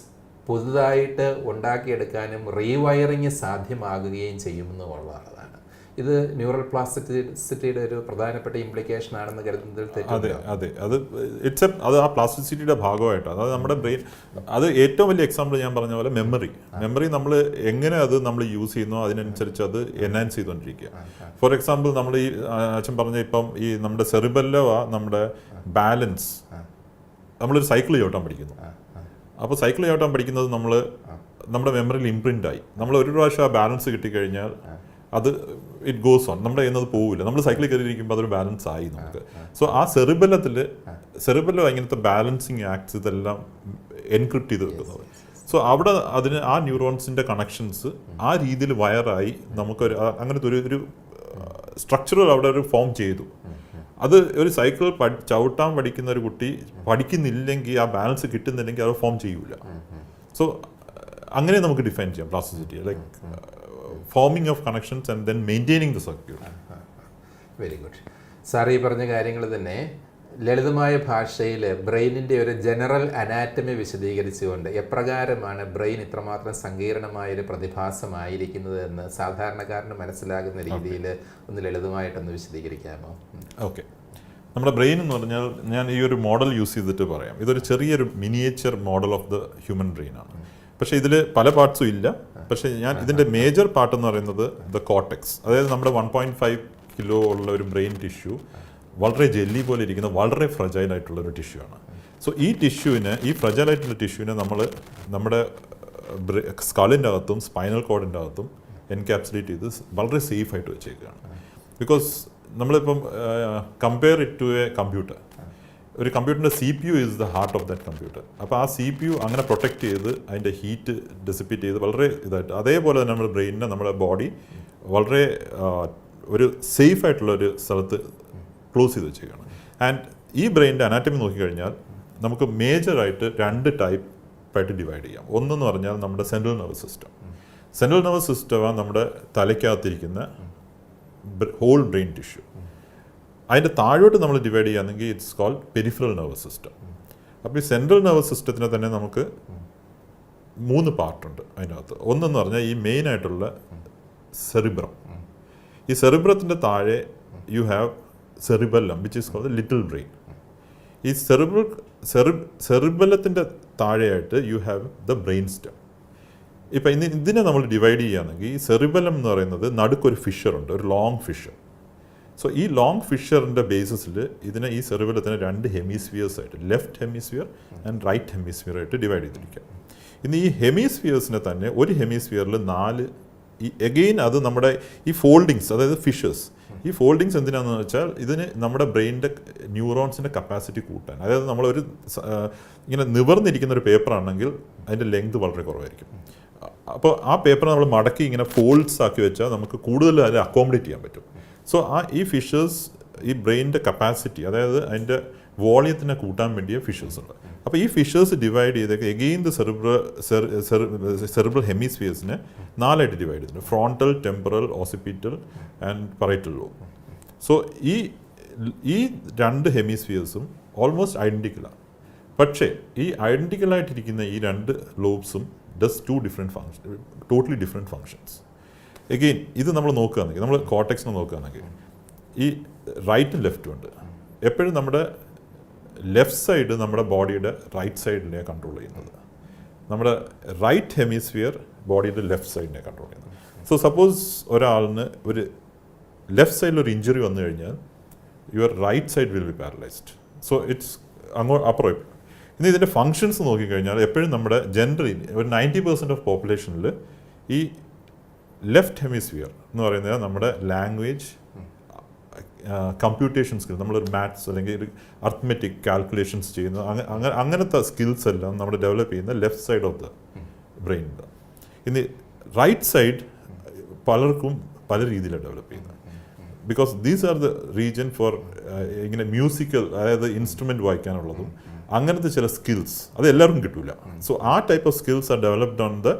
പുതുതായിട്ട് ഉണ്ടാക്കിയെടുക്കാനും റീവയറിങ് സാധ്യമാകുകയും ചെയ്യുമെന്നുള്ളതാണ്. ഇത് ന്യൂറൽ പ്ലാസ്റ്റിസിറ്റിയുടെ ഒരു പ്രധാനപ്പെട്ട ഇംപ്ലിക്കേഷൻ ആണെന്ന് കരുതുന്നതിൽ തെറ്റുണ്ടോ? അതെ, അത് ആ പ്ലാസ്റ്റിസിറ്റിയുടെ ഭാഗമായിട്ടാണ്. അതായത് നമ്മുടെ ബ്രെയിൻ, അത് ഏറ്റവും വലിയ എക്സാമ്പിൾ ഞാൻ പറഞ്ഞ പോലെ മെമ്മറി നമ്മൾ എങ്ങനെ അത് നമ്മൾ യൂസ് ചെയ്യുന്നോ അതിനനുസരിച്ച് അത് എൻഹാൻസ് ചെയ്തുകൊണ്ടിരിക്കുക. ഫോർ എക്സാമ്പിൾ നമ്മൾ ഈ അച്ഛൻ പറഞ്ഞ ഇപ്പം ഈ നമ്മുടെ സെറിബെല്ലോ നമ്മുടെ ബാലൻസ്, നമ്മളൊരു സൈക്കിൾ ചവിട്ടാൻ പഠിക്കുന്നു. അപ്പോൾ സൈക്കിൾ ചവിട്ടാൻ പഠിക്കുന്നത് നമ്മുടെ മെമ്മറിയിൽ ഇംപ്രിൻ്റ് ആയി. നമ്മൾ ഒരു പ്രാവശ്യം ആ ബാലൻസ് കിട്ടിക്കഴിഞ്ഞാൽ അത് ഇറ്റ് ഗോസ് ഓൺ, നമ്മുടെ ചെയ്യുന്നത് പോവില്ല. നമ്മൾ സൈക്കിളിൽ കയറിയിരിക്കുമ്പോൾ അതൊരു ബാലൻസ് ആയി നമുക്ക്. സോ ആ സെറിബെല്ലോ ഇങ്ങനത്തെ ബാലൻസിങ് ആക്ട്സ് ഇതെല്ലാം എൻക്രിപ്റ്റ് ചെയ്ത് വെക്കുന്നത്. സോ അവിടെ അതിന് ആ ന്യൂറോൺസിൻ്റെ കണക്ഷൻസ് ആ രീതിയിൽ വയറായി നമുക്കൊരു അങ്ങനത്തെ ഒരു സ്ട്രക്ചറൽ അവിടെ ഒരു ഫോം ചെയ്തു. അത് ഒരു സൈക്കിൾ ചവിട്ടാൻ പഠിക്കുന്ന ഒരു കുട്ടി പഠിക്കുന്നില്ലെങ്കിൽ, ആ ബാലൻസ് കിട്ടുന്നില്ലെങ്കിൽ അത് ഫോം ചെയ്യൂല. സോ അങ്ങനെ നമുക്ക് ഡിഫൈൻ ചെയ്യാം plasticity, like forming of connections and then maintaining the circuit. Very good sir. ഈ പറഞ്ഞ കാര്യങ്ങൾ തന്നെ ലളിതമായ ഭാഷയിൽ ബ്രെയിനിൻ്റെ ഒരു ജനറൽ അനാറ്റമി വിശദീകരിച്ചുകൊണ്ട് എപ്രകാരമാണ് ബ്രെയിൻ ഇത്രമാത്രം സങ്കീർണമായൊരു പ്രതിഭാസമായിരിക്കുന്നത് എന്ന് സാധാരണക്കാരന് മനസ്സിലാകുന്ന രീതിയിൽ ഒന്ന് ലളിതമായിട്ടൊന്ന് വിശദീകരിക്കാമോ? ഓക്കെ, നമ്മുടെ ബ്രെയിൻ എന്ന് പറഞ്ഞാൽ ഞാൻ ഈ ഒരു മോഡൽ യൂസ് ചെയ്തിട്ട് പറയാം. ഇതൊരു ചെറിയൊരു miniature model of the human brain ആണ്. പക്ഷേ ഇതിൽ പല പാർട്സും ഇല്ല. പക്ഷേ ഞാൻ ഇതിൻ്റെ മേജർ പാർട്ട് എന്ന് പറയുന്നത് ദ കോർട്ടെക്സ്, അതായത് നമ്മുടെ 1.5 കിലോ ഉള്ള ഒരു ബ്രെയിൻ ടിഷ്യൂ, വളരെ ജെല്ലി പോലെ ഇരിക്കുന്ന വളരെ ഫ്രജൈലായിട്ടുള്ളൊരു ടിഷ്യൂ ആണ്. സോ ഈ ഫ്രജൈലായിട്ടുള്ള ടിഷ്യൂവിനെ നമ്മുടെ സ്കളിൻ്റെ അകത്തും സ്പൈനൽ കോഡിൻ്റെ അകത്തും എൻക്യാപ്സുലേറ്റ് ചെയ്ത് വളരെ സേഫായിട്ട് വെച്ചേക്കുകയാണ്. ബിക്കോസ് നമ്മളിപ്പം compare it to a computer, ഒരു കമ്പ്യൂട്ടറിൻ്റെ CPU is the heart of that computer. അപ്പോൾ ആ CPU അങ്ങനെ പ്രൊട്ടക്റ്റ് ചെയ്ത് അതിൻ്റെ ഹീറ്റ് ഡെസിപ്പേറ്റ് ചെയ്ത് വളരെ ഇതായിട്ട്, അതേപോലെ തന്നെ നമ്മുടെ ബ്രെയിനിനെ, നമ്മുടെ ബോഡി വളരെ ഒരു സേഫ് ആയിട്ടുള്ള ഒരു സ്ഥലത്ത് ക്ലോസ് ചെയ്ത് വെച്ചേക്കാണ്. ആൻഡ് ഈ ബ്രെയിനിൻ്റെ അനാറ്റമി നോക്കിക്കഴിഞ്ഞാൽ നമുക്ക് മേജറായിട്ട് 2 ടൈപ്പായിട്ട് ഡിവൈഡ് ചെയ്യാം. ഒന്നെന്ന് പറഞ്ഞാൽ നമ്മുടെ central nervous system. Central nervous സിസ്റ്റമാണ് നമ്മുടെ തലയ്ക്കകത്തിരിക്കുന്ന ഹോൾ ബ്രെയിൻ ടിഷ്യൂ. അതിൻ്റെ താഴോട്ട് നമ്മൾ ഡിവൈഡ് ചെയ്യുകയാണെങ്കിൽ it's called peripheral nervous system. അപ്പോൾ ഈ സെൻട്രൽ നെർവസ് സിസ്റ്റത്തിന് തന്നെ നമുക്ക് 3 പാർട്ടുണ്ട് അതിനകത്ത്. ഒന്നെന്ന് പറഞ്ഞാൽ ഈ മെയിനായിട്ടുള്ള സെറിബ്രം. ഈ സെറിബ്രത്തിൻ്റെ താഴെ you have cerebellum which is called little brain. ഈ സെറിബെല്ലത്തിൻ്റെ താഴെയായിട്ട് you have the brain stem. ഇപ്പം ഇതിനെ നമ്മൾ ഡിവൈഡ് ചെയ്യുകയാണെങ്കിൽ ഈ സെറിബെല്ലം എന്ന് പറയുന്നത് നടുക്കൊരു ഫിഷറുണ്ട്, ഒരു ലോങ് ഫിഷർ. സോ ഈ ലോങ് ഫിഷറിൻ്റെ ബേസിസിൽ ഈ സെറിബെല്ലത്തിന് 2 ഹെമിസ്ഫിയേഴ്സ് ആയിട്ട്, left hemisphere and right hemisphere ആയിട്ട് ഡിവൈഡ് ചെയ്തിരിക്കുക. ഇനി ഈ ഹെമിസ്ഫിയേഴ്സിനെ തന്നെ ഒരു ഹെമിസ്ഫിയറിൽ 4 എഗെയിൻ അത് നമ്മുടെ ഈ ഫോൾഡിങ്സ്, അതായത് ഫിഷേഴ്സ്, ഈ ഫോൾഡിങ്സ് എന്തിനാണെന്ന് വെച്ചാൽ ഇതിന് നമ്മുടെ ബ്രെയിനിൻ്റെ ന്യൂറോൺസിൻ്റെ കപ്പാസിറ്റി കൂട്ടാൻ. അതായത് നമ്മളൊരു ഇങ്ങനെ നിവർന്നിരിക്കുന്ന ഒരു പേപ്പറാണെങ്കിൽ അതിൻ്റെ ലെങ്ത് വളരെ കുറവായിരിക്കും. അപ്പോൾ ആ പേപ്പർ നമ്മൾ മടക്കി ഇങ്ങനെ ഫോൾഡ്സ് ആക്കി വെച്ചാൽ നമുക്ക് കൂടുതൽ അതിൽ അക്കോമഡേറ്റ് ചെയ്യാൻ പറ്റും. സോ ഈ ഫിഷേഴ്സ് ഈ ബ്രെയിനിൻ്റെ കപ്പാസിറ്റി, അതായത് അതിൻ്റെ വോളിയത്തിനെ കൂട്ടാൻ വേണ്ടിയ ഫിഷേഴ്സ് ഉണ്ട്. അപ്പോൾ ഈ ഫിഷേഴ്സ് ഡിവൈഡ് ചെയ്തൊക്കെ എഗെയിൻ ദ സെറിബ്രൽ ഹെമിസ്ഫിയേഴ്സിനെ 4 ആയിട്ട് ഡിവൈഡ് ചെയ്തിട്ടുണ്ട്: frontal, temporal, occipital and parietal lobe. So ഈ 2 ഹെമിസ്ഫിയേഴ്സും ഓൾമോസ്റ്റ് ഐഡൻറ്റിക്കലാണ്. പക്ഷേ ഈ ഐഡൻറ്റിക്കലായിട്ടിരിക്കുന്ന ഈ 2 ലോബ്സും does 2 different function, totally different functions. Again ഇത് നമ്മൾ നോക്കുകയാണെങ്കിൽ, നമ്മൾ കോർട്ടെക്സിനെ നോക്കുകയാണെങ്കിൽ ഈ റൈറ്റും ലെഫ്റ്റും ഉണ്ട്. എപ്പോഴും നമ്മുടെ ലെഫ്റ്റ് സൈഡ് നമ്മുടെ ബോഡിയുടെ റൈറ്റ് സൈഡിനെ കൺട്രോൾ ചെയ്യുന്നത്, നമ്മുടെ റൈറ്റ് ഹെമിസ്ഫിയർ ബോഡിയുടെ ലെഫ്റ്റ് സൈഡിനെ കൺട്രോൾ ചെയ്യുന്നത്. സോ സപ്പോസ് ഒരാളിന് ഒരു ലെഫ്റ്റ് സൈഡിൽ ഒരു ഇഞ്ചുറി വന്നു കഴിഞ്ഞാൽ your right side will be paralysed. So it's അപ്പുറം. ഇനി ഇതിൻ്റെ ഫങ്ഷൻസ് നോക്കിക്കഴിഞ്ഞാൽ എപ്പോഴും നമ്മുടെ ജനറലി ഒരു 90% ഓഫ് പോപ്പുലേഷനിൽ ഈ ലെഫ്റ്റ് ഹെമിസ്ഫിയർ എന്ന് പറയുന്നത് നമ്മുടെ ലാംഗ്വേജ്, കമ്പ്യൂട്ടേഷൻ സ്കിൽ, നമ്മളൊരു മാത്സ് അല്ലെങ്കിൽ ഒരു അർത്തമെറ്റിക് കാൽക്കുലേഷൻസ് ചെയ്യുന്ന അങ്ങനത്തെ സ്കിൽസ് എല്ലാം നമ്മൾ ഡെവലപ്പ് ചെയ്യുന്ന ലെഫ്റ്റ് സൈഡ് ഓഫ് ദ ബ്രെയിനിൻ്റെ. ഇനി റൈറ്റ് സൈഡ് പലർക്കും പല രീതിയിലാണ് ഡെവലപ്പ് ചെയ്യുന്നത്. Because these are the region for ഇങ്ങനെ മ്യൂസിക്കൽ, അതായത് ഇൻസ്ട്രുമെൻറ്റ് വായിക്കാനുള്ളതും അങ്ങനത്തെ ചില സ്കിൽസ് അത് എല്ലാവർക്കും കിട്ടില്ല. സോ ആ type of skills are developed on the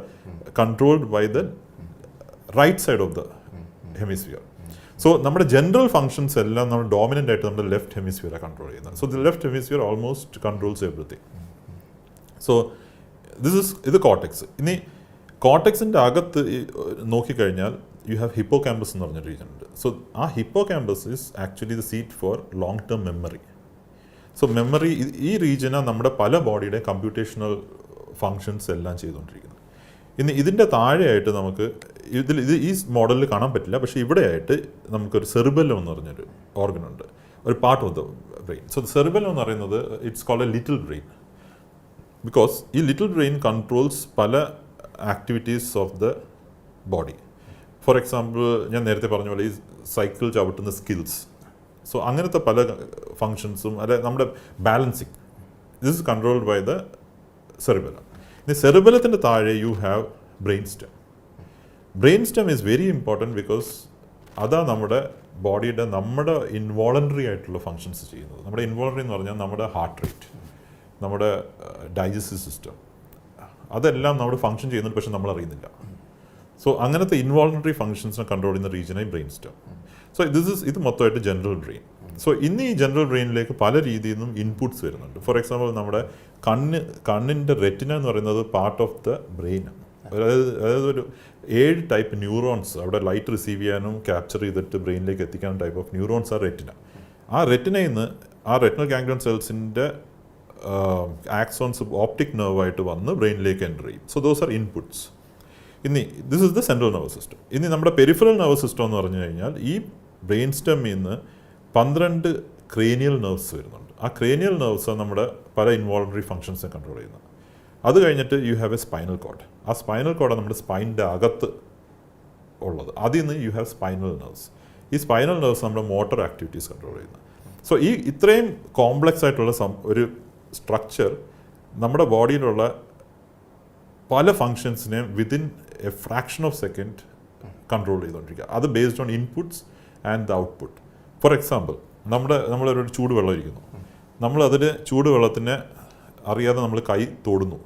controlled by the right side of the hemisphere. So നമ്മുടെ ജനറൽ ഫങ്ഷൻസ് എല്ലാം നമ്മൾ ഡോമിനൻ്റ് ആയിട്ട് നമ്മുടെ ലെഫ്റ്റ് ഹെമിസ്ഫിയറെ കൺട്രോൾ ചെയ്യുന്നത്. So the left hemisphere almost controls everything. So ഇത് കോർട്ടെക്സ്. ഇനി കോർട്ടെക്സിൻ്റെ അകത്ത് നോക്കിക്കഴിഞ്ഞാൽ യു ഹാവ് ഹിപ്പോ ക്യാമ്പസ് എന്ന് പറഞ്ഞ റീജിയൻ ഉണ്ട്. സോ ആ Hippo campus is actually the seat for long term memory. So memory, ഈ റീജിയനാണ് നമ്മുടെ പല ബോഡിയുടെ കമ്പ്യൂട്ടേഷണൽ ഫങ്ഷൻസ് എല്ലാം ചെയ്തുകൊണ്ടിരിക്കുന്നത്. ഇനി ഇതിൻ്റെ താഴെയായിട്ട് നമുക്ക് ഇത് ഈ മോഡലിൽ കാണാൻ പറ്റില്ല, പക്ഷേ ഇവിടെയായിട്ട് നമുക്കൊരു സെറിബെല്ലം എന്ന് പറഞ്ഞൊരു ഓർഗൻ ഉണ്ട്, ഒരു part of the brain. So cerebellum എന്ന് പറയുന്നത് it's called a little brain. Because ഈ ലിറ്റിൽ ബ്രെയിൻ കൺട്രോൾസ് പല activities of the body. For example, ഞാൻ നേരത്തെ പറഞ്ഞ പോലെ ഈ സൈക്കിൾ ചവിട്ടുന്ന സ്കിൽസ്, സോ അങ്ങനത്തെ പല ഫങ്ഷൻസും, അല്ലെ നമ്മുടെ balancing, this is controlled by the cerebellum. ഇനി സെറിബെല്ലത്തിൻ്റെ താഴെ you have brain stem. Brain stem is very important because അതാ നമ്മുടെ ബോഡിയുടെ ഇൻവോളണ്ടറി ആയിട്ടുള്ള ഫങ്ഷൻസ് ചെയ്യുന്നത്. നമ്മുടെ ഇൻവോളണ്ടറി എന്ന് പറഞ്ഞാൽ നമ്മുടെ ഹാർട്ട് റേറ്റ്, നമ്മുടെ ഡൈജസ്റ്റീവ് സിസ്റ്റം, അതെല്ലാം നമ്മുടെ ഫങ്ഷൻ ചെയ്യുന്നുണ്ട്, പക്ഷെ നമ്മൾ അറിയുന്നില്ല. സോ അങ്ങനത്തെ ഇൻവോളണ്ടറി ഫങ്ഷൻസിനെ കൺട്രോൾ ചെയ്യുന്ന റീജിയനായി ബ്രെയിൻ സ്റ്റെം. സോ ഇത് മൊത്തമായിട്ട് ജനറൽ ബ്രെയിൻ. സോ ഇന്ന് ഈ ജനറൽ ബ്രെയിനിലേക്ക് പല രീതിയിൽ നിന്നും ഇൻപുട്സ് വരുന്നുണ്ട്. ഫോർ എക്സാമ്പിൾ, നമ്മുടെ കണ്ണിൻ്റെ റെറ്റിന എന്ന് പറയുന്നത് പാർട്ട് ഓഫ് ദ ബ്രെയിനാണ്. അതായത് ഒരു 7 ടൈപ്പ് ന്യൂറോൺസ് അവിടെ ലൈറ്റ് റിസീവ് ചെയ്യാനും ക്യാപ്ചർ ചെയ്തിട്ട് ബ്രെയിനിലേക്ക് എത്തിക്കാനും ടൈപ്പ് ഓഫ് ന്യൂറോൺസ് ആ റെറ്റിന. ആ റെറ്റിനയിൽ നിന്ന് ആ റെറ്റിനൽ ഗാംഗ്ലിയൻ സെൽസിൻ്റെ ആക്സോൺസ് ഓപ്റ്റിക് നെർവായിട്ട് വന്ന് ബ്രെയിനിലേക്ക് എൻ്റർ ചെയ്യും. So those are inputs. ഇനി this is the central nervous system. ഇനി നമ്മുടെ പെരിഫറൽ നെർവസ് സിസ്റ്റം എന്ന് പറഞ്ഞു കഴിഞ്ഞാൽ ഈ ബ്രെയിൻ സ്റ്റെമ്മിൽ നിന്ന് 12 ക്രേനിയൽ നെർവ്സ് വരുന്നുണ്ട്. ആ ക്രേനിയൽ നെർവ്സാണ് നമ്മുടെ പല ഇൻവോളണ്ടറി ഫങ്ഷൻസിനെ കൺട്രോൾ ചെയ്യുന്നത്. അത് കഴിഞ്ഞിട്ട് you have a spinal cord. ആ സ്പൈനൽ കോഡാണ് നമ്മുടെ സ്പൈനിൻ്റെ അകത്ത് ഉള്ളത്. അതിൽ നിന്ന് യു ഹാവ് സ്പൈനൽ നെർവ്സ്. ഈ സ്പൈനൽ നെർവ്സ് നമ്മുടെ മോട്ടോർ ആക്ടിവിറ്റീസ് കൺട്രോൾ ചെയ്യുന്നത്. സോ ഈ ഇത്രയും കോംപ്ലക്സ് ആയിട്ടുള്ള ഒരു സ്ട്രക്ചർ നമ്മുടെ ബോഡിയിലുള്ള പല ഫങ്ഷൻസിനെയും within a fraction of second control ചെയ്തുകൊണ്ടിരിക്കുക. അത് based on inputs and the output. For example, നമ്മളൊരു ചൂടുവെള്ളം ഇരിക്കുന്നു, നമ്മളതിൽ ചൂടുവെള്ളത്തിനെ അറിയാതെ നമ്മൾ കൈ തൊടുന്നു.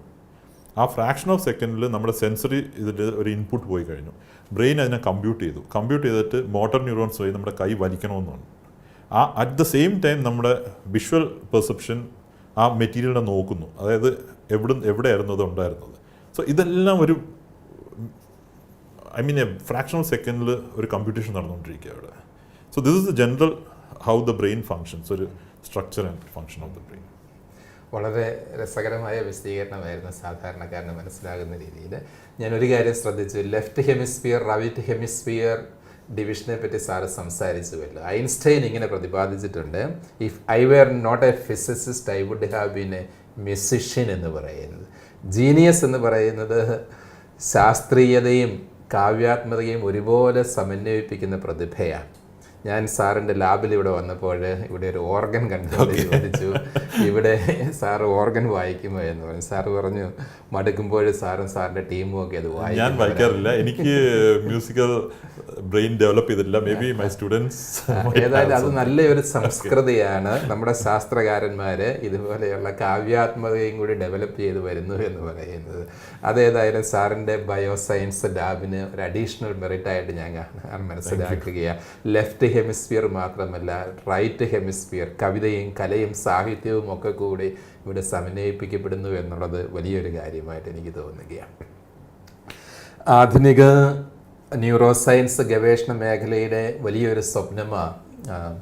ആ ഫ്രാക്ഷൻ ഓഫ് സെക്കൻഡിൽ നമ്മുടെ സെൻസറി ഇതിൽ ഒരു ഇൻപുട്ട് പോയി കഴിഞ്ഞു. ബ്രെയിൻ അതിനെ കമ്പ്യൂട്ട് ചെയ്തിട്ട് മോട്ടോർ ന്യൂറോൺസ് വഴി നമ്മുടെ കൈ വലിക്കണമെന്നാണ്. അറ്റ് ദ സെയിം ടൈം നമ്മുടെ വിഷ്വൽ പെർസെപ്ഷൻ ആ മെറ്റീരിയലിനെ നോക്കുന്നു, അതായത് എവിടെയായിരുന്നു അത് ഉണ്ടായിരുന്നത്. സോ ഇതെല്ലാം ഒരു എ ഫ്രാക്ഷൻ ഓഫ് സെക്കൻഡിൽ ഒരു കമ്പ്യൂട്ടേഷൻ നടന്നുകൊണ്ടിരിക്കുക അവിടെ. So this is the general how the brain functions, ഒരു structure and function of the brain. വളരെ രസകരമായ വിശദീകരണമായിരുന്നു സാധാരണക്കാരന് മനസ്സിലാകുന്ന രീതിയിൽ. ഞാനൊരു കാര്യം ശ്രദ്ധിച്ചു, ലെഫ്റ്റ് ഹെമിസ്ഫിയർ റൈറ്റ് ഹെമിസ്ഫിയർ ഡിവിഷനെ പറ്റി സാറ് സംസാരിച്ചുവല്ലോ. ഐൻസ്റ്റൈൻ ഇങ്ങനെ പ്രതിപാദിച്ചിട്ടുണ്ട്, if I were not a physicist I would have been a musician എന്ന് പറയുന്നത്. ജീനിയസ് എന്ന് പറയുന്നത് ശാസ്ത്രീയതയും കാവ്യാത്മകതയും ഒരുപോലെ സമന്വയിപ്പിക്കുന്ന പ്രതിഭയാണ്. ഞാൻ സാറിൻ്റെ ലാബിൽ ഇവിടെ വന്നപ്പോൾ ഇവിടെ ഒരു ഓർഗൻ കണ്ടു ചോദിച്ചു, ഇവിടെ സാറ് ഓർഗൻ വായിക്കുമോ എന്ന് പറഞ്ഞു. സാറ് പറഞ്ഞു മടുക്കുമ്പോൾ സാറും സാറിൻ്റെ ടീമും ഒക്കെ അത് വായിക്കും. ഞാൻ വായിക്കാറില്ല, എനിക്ക് മ്യൂസിക്കൽ ബ്രെയിൻ ഡെവലപ്പ് ചെയ്തിട്ടില്ല. May be my students. ഏതായാലും അത് നല്ലൊരു സംസ്കൃതിയാണ്. നമ്മുടെ ശാസ്ത്രകാരന്മാർ ഇതുപോലെയുള്ള കാവ്യാത്മകതയും കൂടി ഡെവലപ്പ് ചെയ്ത് വരുന്നു എന്ന് പറയുന്നത്. അതേതായാലും സാറിൻ്റെ ബയോസയൻസ് ലാബിന് ഒരു അഡീഷണൽ മെറിറ്റായിട്ട് ഞാൻ മനസ്സിലാക്കുകയാണ്. ലെഫ്റ്റ് ഹെമിസ്ഫിയർ മാത്രമല്ല, റൈറ്റ് ഹെമിസ്ഫിയർ, കവിതയും കലയും സാഹിത്യവും ഒക്കെ കൂടി ഇവിടെ സമന്വയിപ്പിക്കപ്പെടുന്നു എന്നുള്ളത് വലിയൊരു കാര്യമായിട്ട് എനിക്ക് തോന്നുകയാണ്. ആധുനിക ന്യൂറോ സയൻസ് ഗവേഷണ മേഖലയുടെ വലിയൊരു സ്വപ്നമാണ്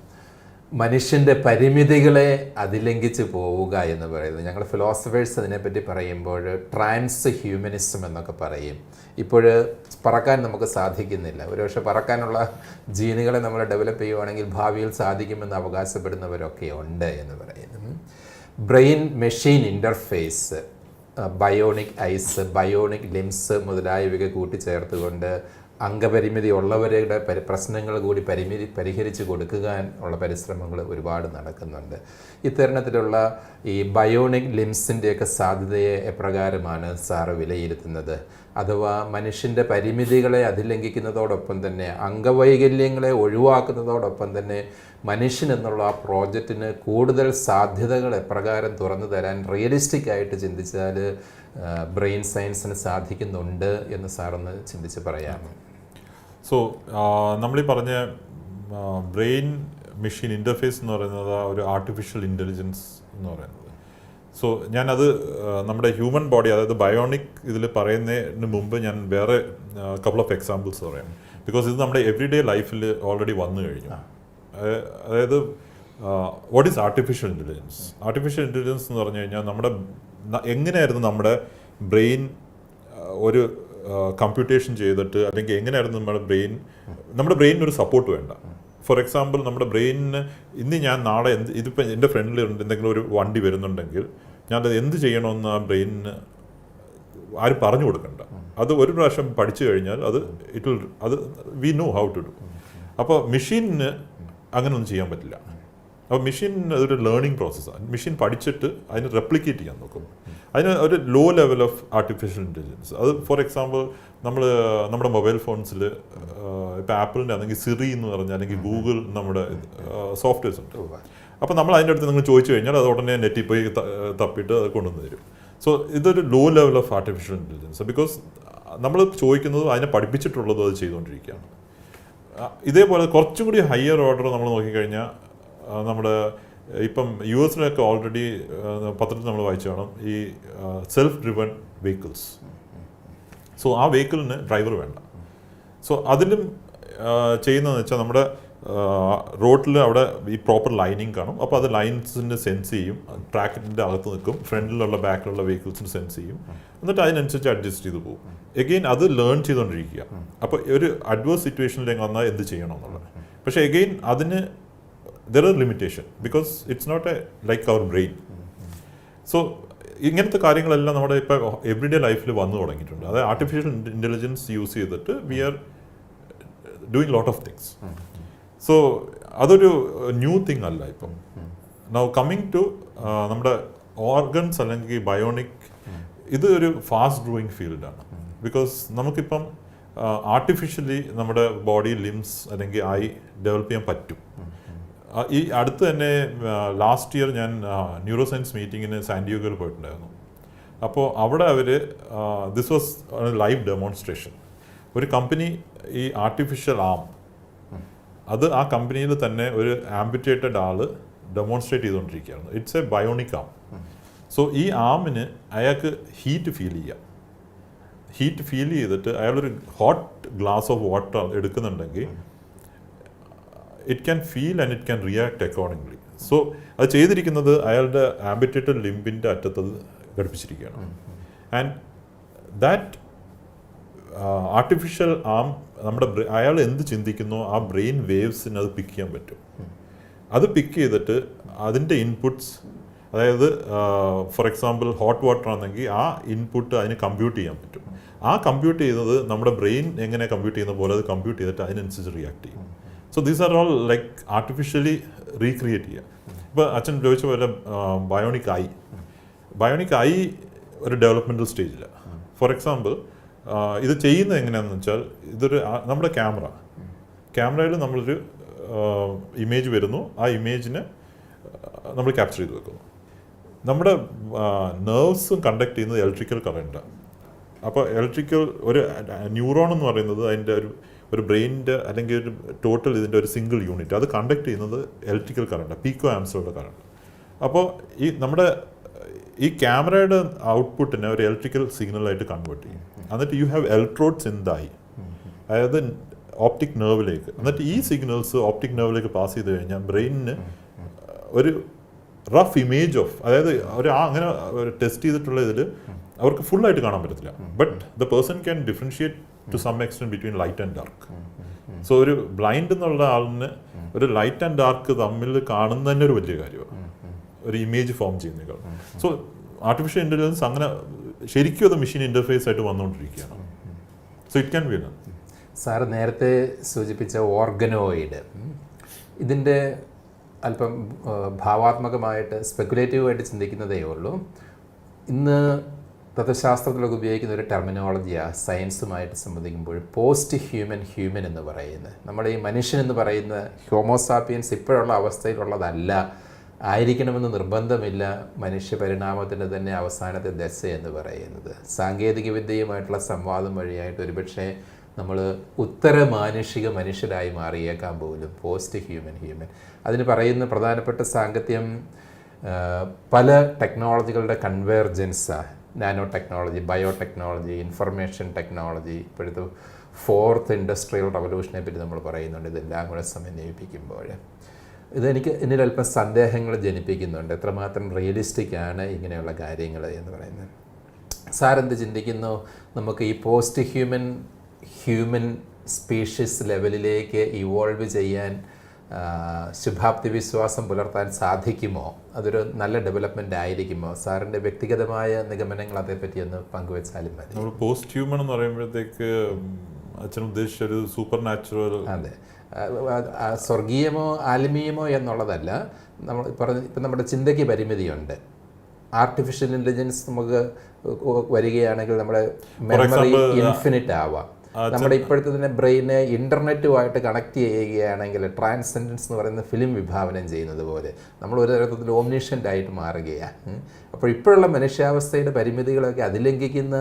മനുഷ്യൻ്റെ പരിമിതികളെ അതിലംഘിച്ച് പോവുക എന്ന് പറയുന്നത്. ഞങ്ങൾ ഫിലോസഫേഴ്സ് അതിനെപ്പറ്റി പറയുമ്പോൾ ട്രാൻസ് ഹ്യൂമനിസം എന്നൊക്കെ പറയും. ഇപ്പോൾ പറക്കാൻ നമുക്ക് സാധിക്കുന്നില്ല, ഒരുപക്ഷെ പറക്കാനുള്ള ജീനുകളെ നമ്മൾ ഡെവലപ്പ് ചെയ്യുവാണെങ്കിൽ ഭാവിയിൽ സാധിക്കുമെന്ന് അവകാശപ്പെടുന്നവരൊക്കെ ഉണ്ട് എന്ന് പറയുന്നു. Brain machine interface, bionic eyes, bionic limbs മുതലായവയൊക്കെ കൂട്ടിച്ചേർത്തുകൊണ്ട് അംഗപരിമിതി ഉള്ളവരുടെ പ്രശ്നങ്ങൾ കൂടി പരിഹരിച്ച് കൊടുക്കാൻ ഉള്ള പരിശ്രമങ്ങൾ ഒരുപാട് നടക്കുന്നുണ്ട്. ഇത്തരണത്തിലുള്ള ഈ ബയോണിക് ലിംസിൻ്റെയൊക്കെ സാധ്യതയെ എപ്രകാരമാണ് സാറ് വിലയിരുത്തുന്നത്? അഥവാ മനുഷ്യൻ്റെ പരിമിതികളെ അതിലംഘിക്കുന്നതോടൊപ്പം തന്നെ അംഗവൈകല്യങ്ങളെ ഒഴിവാക്കുന്നതോടൊപ്പം തന്നെ മനുഷ്യൻ എന്നുള്ള ആ പ്രോജക്റ്റിന് കൂടുതൽ സാധ്യതകൾ എപ്രകാരം തുറന്നു തരാൻ റിയലിസ്റ്റിക് ആയിട്ട് ചിന്തിച്ചാൽ ബ്രെയിൻ സയൻസിന് സാധിക്കുന്നുണ്ട് എന്ന് സാറൊന്ന് ചിന്തിച്ച് പറയാമോ? സോ നമ്മളീ പറഞ്ഞ ബ്രെയിൻ മെഷീൻ ഇൻ്റർഫേസ് എന്ന് പറയുന്നത് ഒരു ആർട്ടിഫിഷ്യൽ ഇൻ്റലിജൻസ് എന്ന് പറയുന്നത്. സോ ഞാനത് നമ്മുടെ ഹ്യൂമൻ ബോഡി, അതായത് ബയോണിക് ഇതിൽ പറയുന്നതിന് മുമ്പ് ഞാൻ വേറെ കപ്പിൾ ഓഫ് എക്സാമ്പിൾസ് പറയാം. ബിക്കോസ് ഇത് നമ്മുടെ എവറി ഡേ ലൈഫിൽ ഓൾറെഡി വന്നു കഴിഞ്ഞു. അതായത് what is artificial intelligence? Artificial intelligence എന്ന് പറഞ്ഞു കഴിഞ്ഞാൽ എങ്ങനെയായിരുന്നു നമ്മുടെ ബ്രെയിൻ ഒരു കമ്പ്യൂട്ടേഷൻ ചെയ്തിട്ട്, അല്ലെങ്കിൽ എങ്ങനെയായിരുന്നു നമ്മുടെ ബ്രെയിനിന് ഒരു സപ്പോർട്ട് വേണ്ട. ഫോർ എക്സാമ്പിൾ, നമ്മുടെ ബ്രെയിനിന് ഞാൻ നാളെ ഇതിപ്പോൾ എൻ്റെ ഫ്രണ്ടിൽ എന്തെങ്കിലും ഒരു വണ്ടി വരുന്നുണ്ടെങ്കിൽ ഞാനത് എന്ത് ചെയ്യണമെന്ന് ആ ബ്രെയിനിന് ആരും പറഞ്ഞു കൊടുക്കണ്ട. അത് ഒരു പ്രാവശ്യം പഠിച്ചു കഴിഞ്ഞാൽ അത് we know how to do. അപ്പോൾ മെഷീനിന് അങ്ങനെയൊന്നും ചെയ്യാൻ പറ്റില്ല. അപ്പോൾ മെഷീൻ അതൊരു ലേണിംഗ് പ്രോസസ്സാണ്. മെഷീൻ പഠിച്ചിട്ട് അതിന് റെപ്ലിക്കേറ്റ് ചെയ്യാൻ നോക്കും. അതിന് ഒരു low level of artificial intelligence. അത് ഫോർ എക്സാമ്പിൾ നമ്മുടെ മൊബൈൽ ഫോൺസിൽ ഇപ്പോൾ ആപ്പിളിൻ്റെ ആണെങ്കിൽ സിറി എന്ന് പറഞ്ഞാൽ, അല്ലെങ്കിൽ ഗൂഗിൾ നമ്മുടെ സോഫ്റ്റ്വെയർസ് ഉണ്ട്. അപ്പോൾ നമ്മൾ അതിൻ്റെ അടുത്ത് നിങ്ങൾ ചോദിച്ചു കഴിഞ്ഞാൽ അത് ഉടനെ നെറ്റിൽ പോയി തപ്പിയിട്ട് അത് കൊണ്ടുവന്ന് തരും. സോ ഇതൊരു low level of artificial intelligence. Because നമ്മൾ ചോദിക്കുന്നതും അതിനെ പഠിപ്പിച്ചിട്ടുള്ളതും അത് ചെയ്തുകൊണ്ടിരിക്കുകയാണ്. ഇതേപോലെ കുറച്ചും കൂടി ഹയർ ഓർഡർ നമ്മൾ നോക്കിക്കഴിഞ്ഞാൽ നമ്മുടെ ഇപ്പം US-ലൊക്കെ ഓൾറെഡി പത്രത്തിൽ നമ്മൾ വായിച്ചു കാണും ഈ സെൽഫ് ഡ്രിവൺ വെഹിക്കിൾസ്. സോ ആ വെഹിക്കിളിന് ഡ്രൈവർ വേണ്ട. സോ അതിലും ചെയ്യുന്നതെന്ന് വെച്ചാൽ നമ്മുടെ റോഡിൽ അവിടെ ഈ പ്രോപ്പർ ലൈനിങ് കാണും. അപ്പോൾ അത് ലൈൻസിൻ്റെ സെൻസ് ചെയ്യും, ട്രാക്കിൻ്റെ അകത്ത് നിൽക്കും, ഫ്രണ്ടിലുള്ള ബാക്കിലുള്ള വെഹിക്കിൾസിന് സെൻസ് ചെയ്യും, എന്നിട്ട് അതിനനുസരിച്ച് അഡ്ജസ്റ്റ് ചെയ്ത് പോകും. എഗെയിൻ അത് ലേൺ ചെയ്തുകൊണ്ടിരിക്കുക. അപ്പോൾ ഒരു അഡ്വേഴ്സ് സിറ്റുവേഷനിലേക്ക് വന്നാൽ എന്ത് ചെയ്യണം എന്നുള്ളത്. പക്ഷേ എഗെയിൻ അതിന് there are limitation because it's not like our brain. So ഇങ്ങനത്തെ കാര്യങ്ങളെല്ലാം നമ്മുടെ ഇപ്പോൾ എവറിഡേ ലൈഫിൽ വന്നു തുടങ്ങിയിട്ടുണ്ട്. അതായത് ആർട്ടിഫിഷ്യൽ ഇൻ്റലിജൻസ് യൂസ് ചെയ്തിട്ട് we are doing lot of things. So അതൊരു ന്യൂ തിങ് അല്ല ഇപ്പം. നൗ കമ്മിങ് ടു നമ്മുടെ ഓർഗൻസ് അല്ലെങ്കിൽ ബയോണിക്, ഇത് ഒരു ഫാസ്റ്റ് ഗ്രോയിങ് ഫീൽഡാണ്. ബിക്കോസ് നമുക്കിപ്പം ആർട്ടിഫിഷ്യലി നമ്മുടെ ബോഡി ലിംസ് അല്ലെങ്കിൽ ഐ ഡെവലപ്പ് ചെയ്യാൻ പറ്റും. ഈ അടുത്ത് തന്നെ ലാസ്റ്റ് ഇയർ ഞാൻ ന്യൂറോ സയൻസ് മീറ്റിങ്ങിന് സാൻഡിയോഗയിൽ പോയിട്ടുണ്ടായിരുന്നു. അപ്പോൾ അവിടെ അവർ ദിസ് വാസ് ലൈവ് ഡെമോൺസ്ട്രേഷൻ. ഒരു കമ്പനി ഈ ആർട്ടിഫിഷ്യൽ ആം, അത് ആ കമ്പനിയിൽ തന്നെ ഒരു ആംബിറ്റേറ്റഡ് ആൾ ഡെമോൺസ്ട്രേറ്റ് ചെയ്തുകൊണ്ടിരിക്കുകയായിരുന്നു. It's a bionic arm. So ഈ ആമിന് അയാൾക്ക് ഹീറ്റ് ഫീൽ ചെയ്യാം. ഹീറ്റ് ഫീൽ ചെയ്തിട്ട് അയാളൊരു ഹോട്ട് ഗ്ലാസ് ഓഫ് വാട്ടർ എടുക്കുന്നുണ്ടെങ്കിൽ it can feel and it can react accordingly. So അത് ചെയ്തിരിക്കുന്നത് അയാളുടെ ആംബിറ്റേറ്റഡ് ലിംബിൻ്റെ അറ്റത്തത് ഘടിപ്പിച്ചിരിക്കുകയാണ്. ആൻഡ് ദാറ്റ് ആർട്ടിഫിഷ്യൽ ആം നമ്മുടെ അയാൾ എന്ത് ചിന്തിക്കുന്നോ ആ ബ്രെയിൻ വേവ്സിന് അത് പിക്ക് ചെയ്യാൻ പറ്റും. അത് പിക്ക് ചെയ്തിട്ട് അതിൻ്റെ ഇൻപുട്സ്, അതായത് ഫോർ എക്സാമ്പിൾ ഹോട്ട് വാട്ടർ ആണെങ്കിൽ ആ ഇൻപുട്ട് അതിന് കമ്പ്യൂട്ട് ചെയ്യാൻ പറ്റും. ആ കമ്പ്യൂട്ട് ചെയ്യുന്നത് നമ്മുടെ ബ്രെയിൻ എങ്ങനെ കമ്പ്യൂട്ട് ചെയ്യുന്ന പോലെ അത് കമ്പ്യൂട്ട് ചെയ്തിട്ട് അതിനനുസരിച്ച് റിയാക്ട് ചെയ്യും. So these are all like artificially recreate ചെയ്യുക. ഇപ്പോൾ അച്ഛൻ ചോദിച്ച പോലെ ബയോണിക് ഐ ഒരു ഡെവലപ്മെൻറ്റൽ സ്റ്റേജിലാണ്. ഫോർ എക്സാമ്പിൾ ഇത് ചെയ്യുന്നത് എങ്ങനെയാണെന്ന് വെച്ചാൽ, ഇതൊരു നമ്മുടെ ക്യാമറയിൽ നമ്മളൊരു ഇമേജ് വരുന്നു, ആ ഇമേജിനെ നമ്മൾ ക്യാപ്ചർ ചെയ്ത് വെക്കുന്നു. നമ്മുടെ നെർവ്സും കണ്ടക്ട് ചെയ്യുന്നത് ഇലക്ട്രിക്കൽ കറണ്ടാണ്. അപ്പോൾ ഒരു ന്യൂറോൺ എന്ന് പറയുന്നത് അതിൻ്റെ ഒരു ബ്രെയിനിൻ്റെ അല്ലെങ്കിൽ ഒരു ടോട്ടൽ ഇതിൻ്റെ ഒരു സിംഗിൾ യൂണിറ്റ്, അത് കണ്ടക്ട് ചെയ്യുന്നത് ഇലക്ട്രിക്കൽ കറണ്ടാണ്, പീക്കോ ആംസിലുള്ള കറണ്ട്. അപ്പോൾ ഈ ക്യാമറയുടെ ഔട്ട്പുട്ടിനെ ഒരു ഇലക്ട്രിക്കൽ സിഗ്നലായിട്ട് കൺവേർട്ട് ചെയ്യും. എന്നിട്ട് you have electrodes in the I, അതായത് ഓപ്റ്റിക് നെർവിലേക്ക്. എന്നിട്ട് ഈ സിഗ്നൽസ് ഓപ്റ്റിക് നെർവിലേക്ക് പാസ് ചെയ്ത് കഴിഞ്ഞാൽ ബ്രെയിനിന് ഒരു റഫ് ഇമേജ് ഓഫ്, അതായത് അങ്ങനെ ടെസ്റ്റ് ചെയ്തിട്ടുള്ള ഇതിൽ അവർക്ക് ഫുള്ളായിട്ട് കാണാൻ പറ്റത്തില്ല, but the person can differentiate to some extent between light and dark. So ഒരു ബ്ലൈൻഡ് എന്നുള്ള ആളിന് ഒരു ലൈറ്റ് ആൻഡ് ഡാർക്ക് തമ്മിൽ കാണുന്ന തന്നെ ഒരു വലിയ കാര്യമാണ്, ഒരു ഇമേജ് ഫോം ചെയ്യുന്നേക്കാൾ. സോ ആർട്ടിഫിഷ്യൽ ഇൻ്റലിജൻസ് അങ്ങനെ ശരിക്കും അത് മെഷീൻ ഇൻ്റർഫേസ് ആയിട്ട് വന്നുകൊണ്ടിരിക്കുകയാണ്. So it can be done. Sir നേരത്തെ സൂചിപ്പിച്ച ഓർഗനോയിഡ്, ഇതിൻ്റെ അല്പം ഭാവാത്മകമായിട്ട് സ്പെക്കുലേറ്റീവായിട്ട് ചിന്തിക്കുന്നതേ ഉള്ളൂ. ഇന്ന് തത്വശാസ്ത്രത്തിലൊക്കെ ഉപയോഗിക്കുന്ന ഒരു ടെർമിനോളജിയാണ് സയൻസുമായിട്ട് സംബന്ധിക്കുമ്പോൾ പോസ്റ്റ് ഹ്യൂമൻ എന്ന് പറയുന്നത്. നമ്മുടെ ഈ മനുഷ്യൻ എന്ന് പറയുന്ന ഹോമോസാപ്പിയൻസ് ഇപ്പോഴുള്ള അവസ്ഥയിലുള്ളതല്ല, ആയിരിക്കണമെന്ന് നിർബന്ധമില്ല. മനുഷ്യ പരിണാമത്തിൻ്റെ തന്നെ അവസാനത്തെ ദശ എന്ന് പറയുന്നത് സാങ്കേതിക വിദ്യയുമായിട്ടുള്ള സംവാദം വഴിയായിട്ട് ഒരുപക്ഷെ നമ്മൾ ഉത്തരമാനുഷിക മനുഷ്യരായി മാറിയേക്കാൻ പോലും. പോസ്റ്റ് ഹ്യൂമൻ അതിന് പറയുന്ന പ്രധാനപ്പെട്ട സാങ്കത്യം പല ടെക്നോളജികളുടെ കൺവേർജൻസാണ്. Nano technology, biotechnology, information technology, ഇപ്പോഴത്തെ 4th ഇൻഡസ്ട്രിയൽ റവല്യൂഷനെ പറ്റി നമ്മൾ പറയുന്നുണ്ട്. ഇതെല്ലാം കൂടെ സമന്വയിപ്പിക്കുമ്പോൾ ഇതെനിക്ക് എന്നിലൽപ്പം സന്ദേഹങ്ങൾ ജനിപ്പിക്കുന്നുണ്ട്. എത്രമാത്രം റിയലിസ്റ്റിക് ആണ് ഇങ്ങനെയുള്ള കാര്യങ്ങൾ എന്ന് പറയുന്നത്. സാരെന്ത് ചിന്തിക്കുന്നു? നമുക്ക് ഈ പോസ്റ്റ് ഹ്യൂമൻ സ്പീഷീസ് ലെവലിലേക്ക് ഇവോൾവ് ചെയ്യാൻ ശുഭാപ്തി വിശ്വാസം പുലർത്താൻ സാധിക്കുമോ? അതൊരു നല്ല ഡെവലപ്മെൻ്റ് ആയിരിക്കുമോ? സാറിൻ്റെ വ്യക്തിഗതമായ നിഗമനങ്ങൾ അതേപ്പറ്റി ഒന്ന് പങ്കുവെച്ചാലും മതി. നമ്മൾ പോസ്റ്റ് ഹ്യൂമൻ എന്ന് പറയുമ്പോഴത്തേക്ക് അച്ഛൻ ഉദ്ദേശിച്ച ഒരു സൂപ്പർ നാച്ചുറൽ, അതെ, സ്വർഗീയമോ ആത്മീയമോ എന്നുള്ളതല്ല. നമ്മൾ ഇപ്പം നമ്മുടെ ചിന്തയ്ക്ക് പരിമിതിയുണ്ട്. ആർട്ടിഫിഷ്യൽ ഇൻ്റലിജൻസ് നമുക്ക് വരികയാണെങ്കിൽ നമ്മുടെ മെമ്മറി ഇൻഫിനിറ്റ് ആവാം. നമ്മുടെ ഇപ്പോഴത്തെ തന്നെ ബ്രെയിനെ ഇൻ്റർനെറ്റുമായിട്ട് കണക്ട് ചെയ്യുകയാണെങ്കിൽ ട്രാൻസെൻഡൻസ് എന്ന് പറയുന്ന ഫിലിം വിഭാവനം ചെയ്യുന്നത് പോലെ നമ്മൾ ഒരു തരത്തിൽ ഓംനിഷ്യൻ്റ് ആയിട്ട് മാറുകയാണ്. അപ്പോൾ ഇപ്പോഴുള്ള മനുഷ്യാവസ്ഥയുടെ പരിമിതികളൊക്കെ അതിലംഘിക്കുന്ന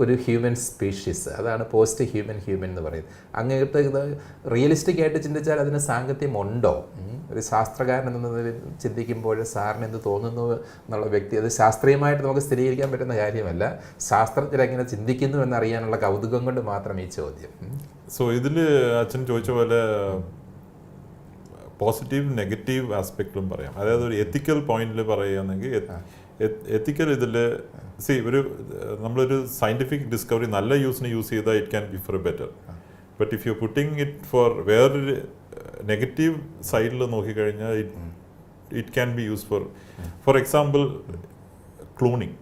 ഒരു ഹ്യൂമൻ സ്പീഷീസ്, അതാണ് പോസ്റ്റ് ഹ്യൂമൻ എന്ന് പറയുന്നത്. അങ്ങനത്തെ ഇത് റിയലിസ്റ്റിക് ആയിട്ട് ചിന്തിച്ചാൽ അതിന് സാങ്കത്യം ഉണ്ടോ? ഒരു ശാസ്ത്രകാരൻ എന്നത് ചിന്തിക്കുമ്പോൾ സാറിന് എന്ത് തോന്നുന്നു എന്നുള്ള വ്യക്തി, അത് ശാസ്ത്രീയമായിട്ട് നമുക്ക് സ്ഥിരീകരിക്കാൻ പറ്റുന്ന കാര്യമല്ല. ശാസ്ത്രത്തിൽ എങ്ങനെ ചിന്തിക്കുന്നു എന്നറിയാനുള്ള കൗതുകം കൊണ്ട് മാത്രം ഈ ചോദ്യം. സോ ഇതിൽ അച്ഛൻ ചോദിച്ച പോലെ പോസിറ്റീവ് നെഗറ്റീവ് ആസ്പെക്റ്റിലും പറയാം. അതായത് ഒരു എത്തിക്കൽ പോയിന്റിൽ പറയുകയാണെങ്കിൽ എത്തിക്കൽ ഇതിൽ നമ്മളൊരു സയൻറ്റിഫിക് ഡിസ്കവറി നല്ല യൂസിന് യൂസ് ചെയ്താൽ it can be for better. But if you putting it for വേറൊരു നെഗറ്റീവ് സൈഡിൽ നോക്കിക്കഴിഞ്ഞാൽ it can be use for example cloning.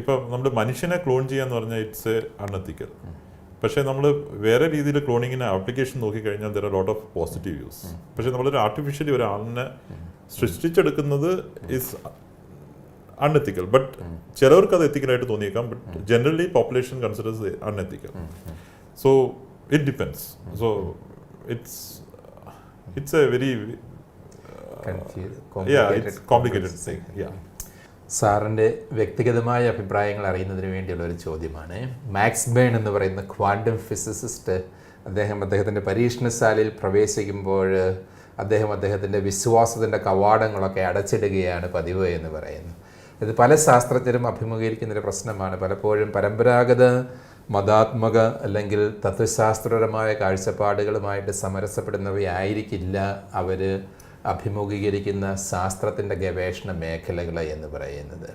ഇപ്പം നമ്മുടെ മനുഷ്യനെ ക്ലോൺ ചെയ്യാന്ന് പറഞ്ഞാൽ ഇറ്റ്സ് അൺഎത്തിക്കൽ. പക്ഷേ നമ്മൾ വേറെ രീതിയിൽ ക്ലോണിങ്ങിന് ആപ്ലിക്കേഷൻ നോക്കിക്കഴിഞ്ഞാൽ there are lot of positive use. പക്ഷേ നമ്മളൊരു ആർട്ടിഫിഷ്യലി ഒരാളിനെ സൃഷ്ടിച്ചെടുക്കുന്നത് ഈസ് അൺഎത്തിക്കൽ. ബട്ട് ചിലവർക്ക് അത് എത്തിക്കലായിട്ട് തോന്നിയേക്കാം. But generally population considers unethical. So it depends. So it's A very complicated thing. സാറിൻ്റെ വ്യക്തിഗതമായ അഭിപ്രായങ്ങൾ അറിയുന്നതിന് വേണ്ടിയുള്ള ഒരു ചോദ്യമാണ്. മാക്സ് ബേൺ എന്ന് പറയുന്ന ക്വാണ്ടം ഫിസിസിസ്റ്റ്, അദ്ദേഹത്തിൻ്റെ പരീക്ഷണശാലയിൽ പ്രവേശിക്കുമ്പോൾ അദ്ദേഹത്തിൻ്റെ വിശ്വാസത്തിൻ്റെ കവാടങ്ങളൊക്കെ അടച്ചിടുകയാണ് പതിവ് എന്ന് പറയുന്നു. ഇത് പല ശാസ്ത്രജ്ഞരും അഭിമുഖീകരിക്കുന്നൊരു പ്രശ്നമാണ്. പലപ്പോഴും പരമ്പരാഗത മതാത്മക അല്ലെങ്കിൽ തത്വശാസ്ത്രപരമായ കാഴ്ചപ്പാടുകളുമായിട്ട് സമരസപ്പെടുന്നവയായിരിക്കില്ല അവർ അഭിമുഖീകരിക്കുന്ന ശാസ്ത്രത്തിൻ്റെ ഗവേഷണ മേഖലകൾ എന്ന് പറയുന്നത്.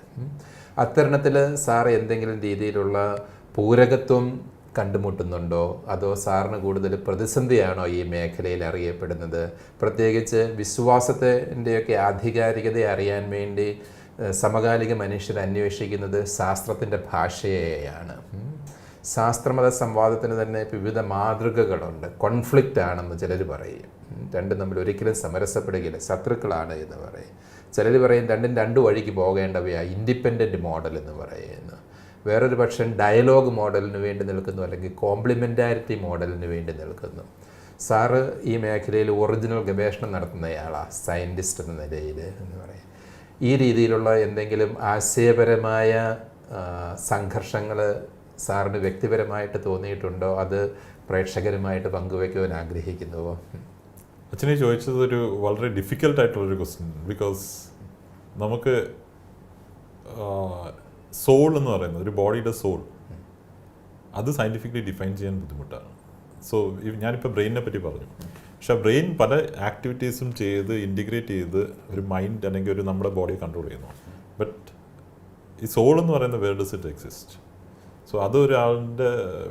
അത്തരണത്തിൽ സാർ എന്തെങ്കിലും രീതിയിലുള്ള പൂരകത്വം കണ്ടുമുട്ടുന്നുണ്ടോ, അതോ സാറിന് കൂടുതൽ പ്രതിസന്ധിയാണോ ഈ മേഖലയിൽ അറിയപ്പെടുന്നത്? പ്രത്യേകിച്ച് വിശ്വാസത്തിൻ്റെയൊക്കെ ആധികാരികത അറിയാൻ വേണ്ടി സമകാലിക മനുഷ്യർ അന്വേഷിക്കുന്നത് ശാസ്ത്രത്തിൻ്റെ ഭാഷയെയാണ്. ശാസ്ത്രമത സംവാദത്തിന് തന്നെ വിവിധ മാതൃകകളുണ്ട്. കോൺഫ്ലിക്റ്റ് ആണെന്ന് ചിലർ പറയും. രണ്ടും തമ്മിൽ ഒരിക്കലും സമരസപ്പെടുകയില്ല, ശത്രുക്കളാണ് എന്ന് പറയും. ചിലർ പറയും രണ്ടും രണ്ട് വഴിക്ക് പോകേണ്ടവയാണ്, ഇൻഡിപെൻഡൻറ്റ് മോഡൽ എന്ന് പറയുന്നു. വേറൊരു പക്ഷം ഡയലോഗ് മോഡലിന് വേണ്ടി നിൽക്കുന്നു, അല്ലെങ്കിൽ കോംപ്ലിമെൻറ്റാരിറ്റി മോഡലിന് വേണ്ടി നിൽക്കുന്നു. സാറ് ഈ മേഖലയിൽ ഒറിജിനൽ ഗവേഷണം നടത്തുന്നയാളാണ്, സയൻറ്റിസ്റ്റ് എന്ന നിലയിൽ എന്ന് പറയും. ഈ രീതിയിലുള്ള എന്തെങ്കിലും ആശയപരമായ സംഘർഷങ്ങൾ സാറിന് വ്യക്തിപരമായിട്ട് തോന്നിയിട്ടുണ്ടോ? അത് പ്രേക്ഷകരുമായിട്ട് പങ്കുവയ്ക്കുവാൻ ആഗ്രഹിക്കുന്നുവോ? അച്ഛനെ ചോദിച്ചത് ഒരു വളരെ ഡിഫിക്കൽട്ടായിട്ടുള്ളൊരു ക്വസ്റ്റ്യൻ. ബിക്കോസ് നമുക്ക് സോൾ എന്ന് പറയുന്നത്, ഒരു ബോഡിയുടെ സോൾ, അത് സയൻറ്റിഫിക്കലി ഡിഫൈൻ ചെയ്യാൻ ബുദ്ധിമുട്ടാണ്. സോ ഞാനിപ്പോൾ ബ്രെയിനിനെ പറ്റി പറഞ്ഞു. പക്ഷേ ബ്രെയിൻ പല ആക്ടിവിറ്റീസും ചെയ്ത് ഇൻറ്റിഗ്രേറ്റ് ചെയ്ത് ഒരു മൈൻഡ് അല്ലെങ്കിൽ ഒരു നമ്മുടെ ബോഡിയെ കൺട്രോൾ ചെയ്യുന്നു. ബട്ട് ഈ സോൾ എന്ന് പറയുന്ന where does it exist? So അതൊരാളുടെ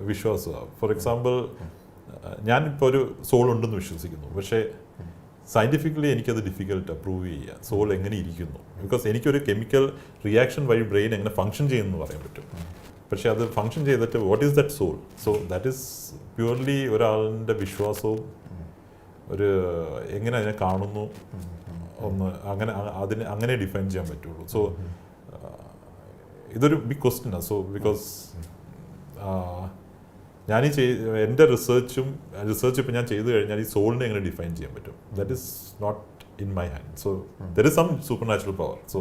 വിശ്വാസമാണ്. ഫോർ എക്സാമ്പിൾ, ഞാനിപ്പോൾ ഒരു സോൾ ഉണ്ടെന്ന് വിശ്വസിക്കുന്നു, പക്ഷേ സയൻറ്റിഫിക്കലി എനിക്കത് ഡിഫിക്കൽട്ട് പ്രൂവ് ചെയ്യുക സോൾ എങ്ങനെ ഇരിക്കുന്നു. ബിക്കോസ് എനിക്കൊരു കെമിക്കൽ റിയാക്ഷൻ വഴി ബ്രെയിൻ എങ്ങനെ ഫങ്ഷൻ ചെയ്യുമെന്ന് പറയാൻ പറ്റും. പക്ഷേ അത് ഫങ്ഷൻ ചെയ്തിട്ട് what is that soul? So that is purely ഒരാളിൻ്റെ വിശ്വാസവും ഒരു എങ്ങനെ അതിനെ കാണുന്നു ഒന്ന് അങ്ങനെ ഡിഫൈൻ ചെയ്യാൻ പറ്റുള്ളൂ. സോ ഇതൊരു ബിഗ് ക്വസ്റ്റ്യനാണ്. സോ ബിക്കോസ് എൻ്റെ റിസർച്ച് ഇപ്പോൾ ഞാൻ ചെയ്തു കഴിഞ്ഞാൽ ഈ സോളിനെ എങ്ങനെ ഡിഫൈൻ ചെയ്യാൻ പറ്റും? That is not in my hand. So there is some supernatural power. So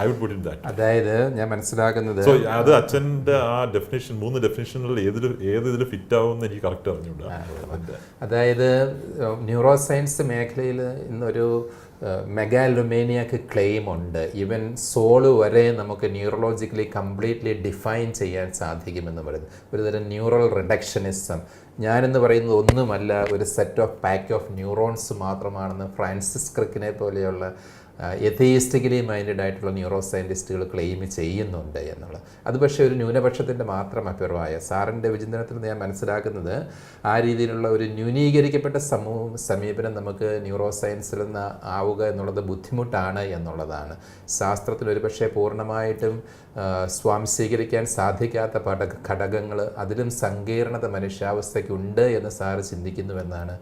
I would put it that. അതായത് ഞാൻ മനസ്സിലാക്കുന്നത്, സോ അത് അച്ഛൻ്റെ ആ ഡെഫിനേഷൻ, 3 ഡെഫിനേഷനിൽ ഇതിൽ ഫിറ്റ് ആവുമെന്ന് എനിക്ക് കറക്റ്റ് അറിഞ്ഞൂടാ. അതായത് ന്യൂറോ സയൻസ് മേഖലയിൽ ഇന്നൊരു മെഗാലുമേനിയാക്ക് ക്ലെയിം ഉണ്ട്. ഈവൻ സോള് വരെ നമുക്ക് ന്യൂറോളജിക്കലി കംപ്ലീറ്റ്ലി ഡിഫൈൻ ചെയ്യാൻ സാധിക്കുമെന്ന് പറയുന്നത്. ഒരുതരം ന്യൂറൽ റിഡക്ഷനിസം. ഞാനെന്ന് പറയുന്നത് ഒന്നുമല്ല, ഒരു set of pack of neurons മാത്രമാണെന്ന് ഫ്രാൻസിസ് ക്രിക്കിനെ പോലെയുള്ള എത്തീയിസ്റ്റിക്കലി മൈൻഡഡ് ആയിട്ടുള്ള ന്യൂറോ സയൻറ്റിസ്റ്റുകൾ ക്ലെയിം ചെയ്യുന്നുണ്ട് എന്നുള്ളത്. അത് പക്ഷേ ഒരു ന്യൂനപക്ഷത്തിൻ്റെ മാത്രം അഭിപ്രായ. സാറിൻ്റെ വിചിന്തനത്തിൽ ഞാൻ മനസ്സിലാക്കുന്നത് ആ രീതിയിലുള്ള ഒരു ന്യൂനീകരിക്കപ്പെട്ട സമീപനം നമുക്ക് ന്യൂറോ സയൻസിൽ നിന്ന് ആവുക എന്നുള്ളത് ബുദ്ധിമുട്ടാണ് എന്നുള്ളതാണ്. ശാസ്ത്രത്തിൽ ഒരു പക്ഷേ പൂർണ്ണമായിട്ടും സ്വാംശീകരിക്കാൻ സാധിക്കാത്ത ഘടകങ്ങൾ, അതിലും സങ്കീർണത മനുഷ്യാവസ്ഥയ്ക്കുണ്ട് എന്ന് സാറ് ചിന്തിക്കുന്നുവെന്നാണ്.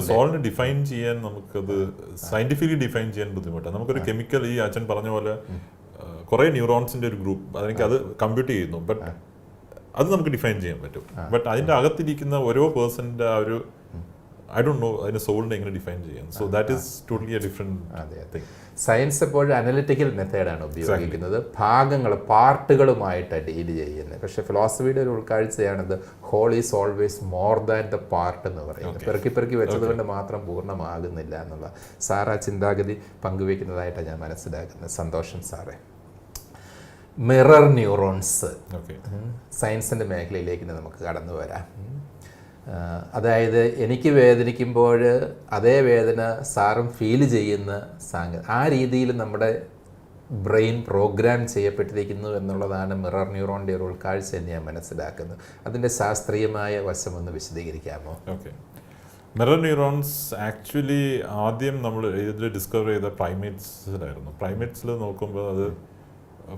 സോളിനെ ഡിഫൈൻ ചെയ്യാൻ നമുക്കത് സയന്റിഫിക്കലി ഡിഫൈൻ ചെയ്യാൻ ബുദ്ധിമുട്ടാണ്. നമുക്കൊരു കെമിക്കൽ, ഈ അച്ഛൻ പറഞ്ഞ പോലെ കുറേ ന്യൂറോൺസിൻ്റെ ഒരു ഗ്രൂപ്പ്, അതെനിക്ക് അത് കമ്പ്യൂട്ട് ചെയ്യുന്നു. ബട്ട് അത് നമുക്ക് ഡിഫൈൻ ചെയ്യാൻ പറ്റും. ബട്ട് അതിൻ്റെ അകത്തിരിക്കുന്ന ഓരോ പേഴ്സൻ്റെ ആ ഒരു ഐ ഡോണ്ട് നോ അതിന് സോളിനെ എങ്ങനെ ഡിഫൈൻ ചെയ്യാം. So that is totally a different thing. Science എപ്പോഴും അനലിറ്റിക്കൽ മെത്തേഡാണ് ഉപയോഗിക്കുന്നത്, പാർട്ടുകളുമായിട്ട് ഡീൽ ചെയ്യുന്നത്. പക്ഷേ ഫിലോസഫിയുടെ ഒരു ഉൾക്കാഴ്ചയാണിത്, whole is always more than the part എന്ന് പറയുന്നത്. പെറുക്കി വെച്ചതുകൊണ്ട് മാത്രം പൂർണ്ണമാകുന്നില്ല എന്നുള്ള സാർ ആ ചിന്താഗതി പങ്കുവയ്ക്കുന്നതായിട്ടാണ് ഞാൻ മനസ്സിലാക്കുന്നത്. സന്തോഷം സാറേ. മിറർ ന്യൂറോൺസ്, സയൻസിൻ്റെ മേഖലയിലേക്ക് നമുക്ക് കടന്നു വരാം. അതായത് എനിക്ക് വേദനിക്കുമ്പോൾ അതേ വേദന സാറും ഫീൽ ചെയ്യുന്ന ആ രീതിയിൽ നമ്മുടെ ബ്രെയിൻ പ്രോഗ്രാം ചെയ്യപ്പെട്ടിരിക്കുന്നു എന്നുള്ളതാണ് മിറർ ന്യൂറോണിൻ്റെ ഒരു ഉൾക്കാഴ്ച എന്ന് ഞാൻ മനസ്സിലാക്കുന്നത്. അതിൻ്റെ ശാസ്ത്രീയമായ വശമൊന്ന് വിശദീകരിക്കാമോ? ഓക്കെ. മിറർ ന്യൂറോൺസ് ആക്ച്വലി ആദ്യം നമ്മൾ ഇതിൽ ഡിസ്കവർ ചെയ്ത പ്രൈമേറ്റ്സിൽ നോക്കുമ്പോൾ അത്,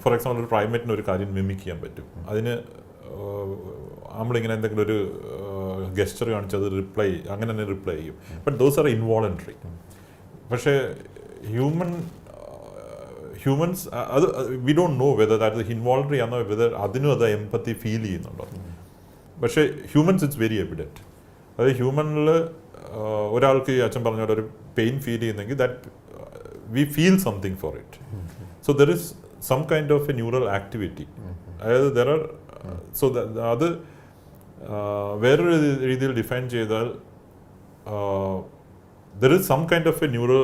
ഫോർ എക്സാമ്പിൾ, ഒരു പ്രൈമേറ്റിന് ഒരു കാര്യം മിമിക് ചെയ്യാൻ പറ്റും. അതിന് നമ്മളിങ്ങനെ എന്തെങ്കിലും ഒരു ഗെസ്റ്റർ കാണിച്ചത് അങ്ങനെ തന്നെ റിപ്ലൈ ചെയ്യും. But those are involuntary. പക്ഷേ ഹ്യൂമൻസ് അത് we don't know whether that involuntary ആണോ, വെദർ അതിനും അത് എംപത്തി ഫീൽ ചെയ്യുന്നുണ്ടോ. പക്ഷേ ഹ്യൂമൻസ് ഇറ്റ്സ് വെരി എവിഡൻറ്റ്. അതായത് ഹ്യൂമനിൽ ഒരാൾക്ക് അച്ഛൻ പറഞ്ഞ പോലെ ഒരു പെയിൻ ഫീൽ ചെയ്യുന്നെങ്കിൽ that we feel something for it. So there is some kind of a neural activity. അതായത് ദർ ആർ അത് വേറൊരു രീതിയിൽ ഡിഫൈൻ ചെയ്താൽ there is some kind of a neural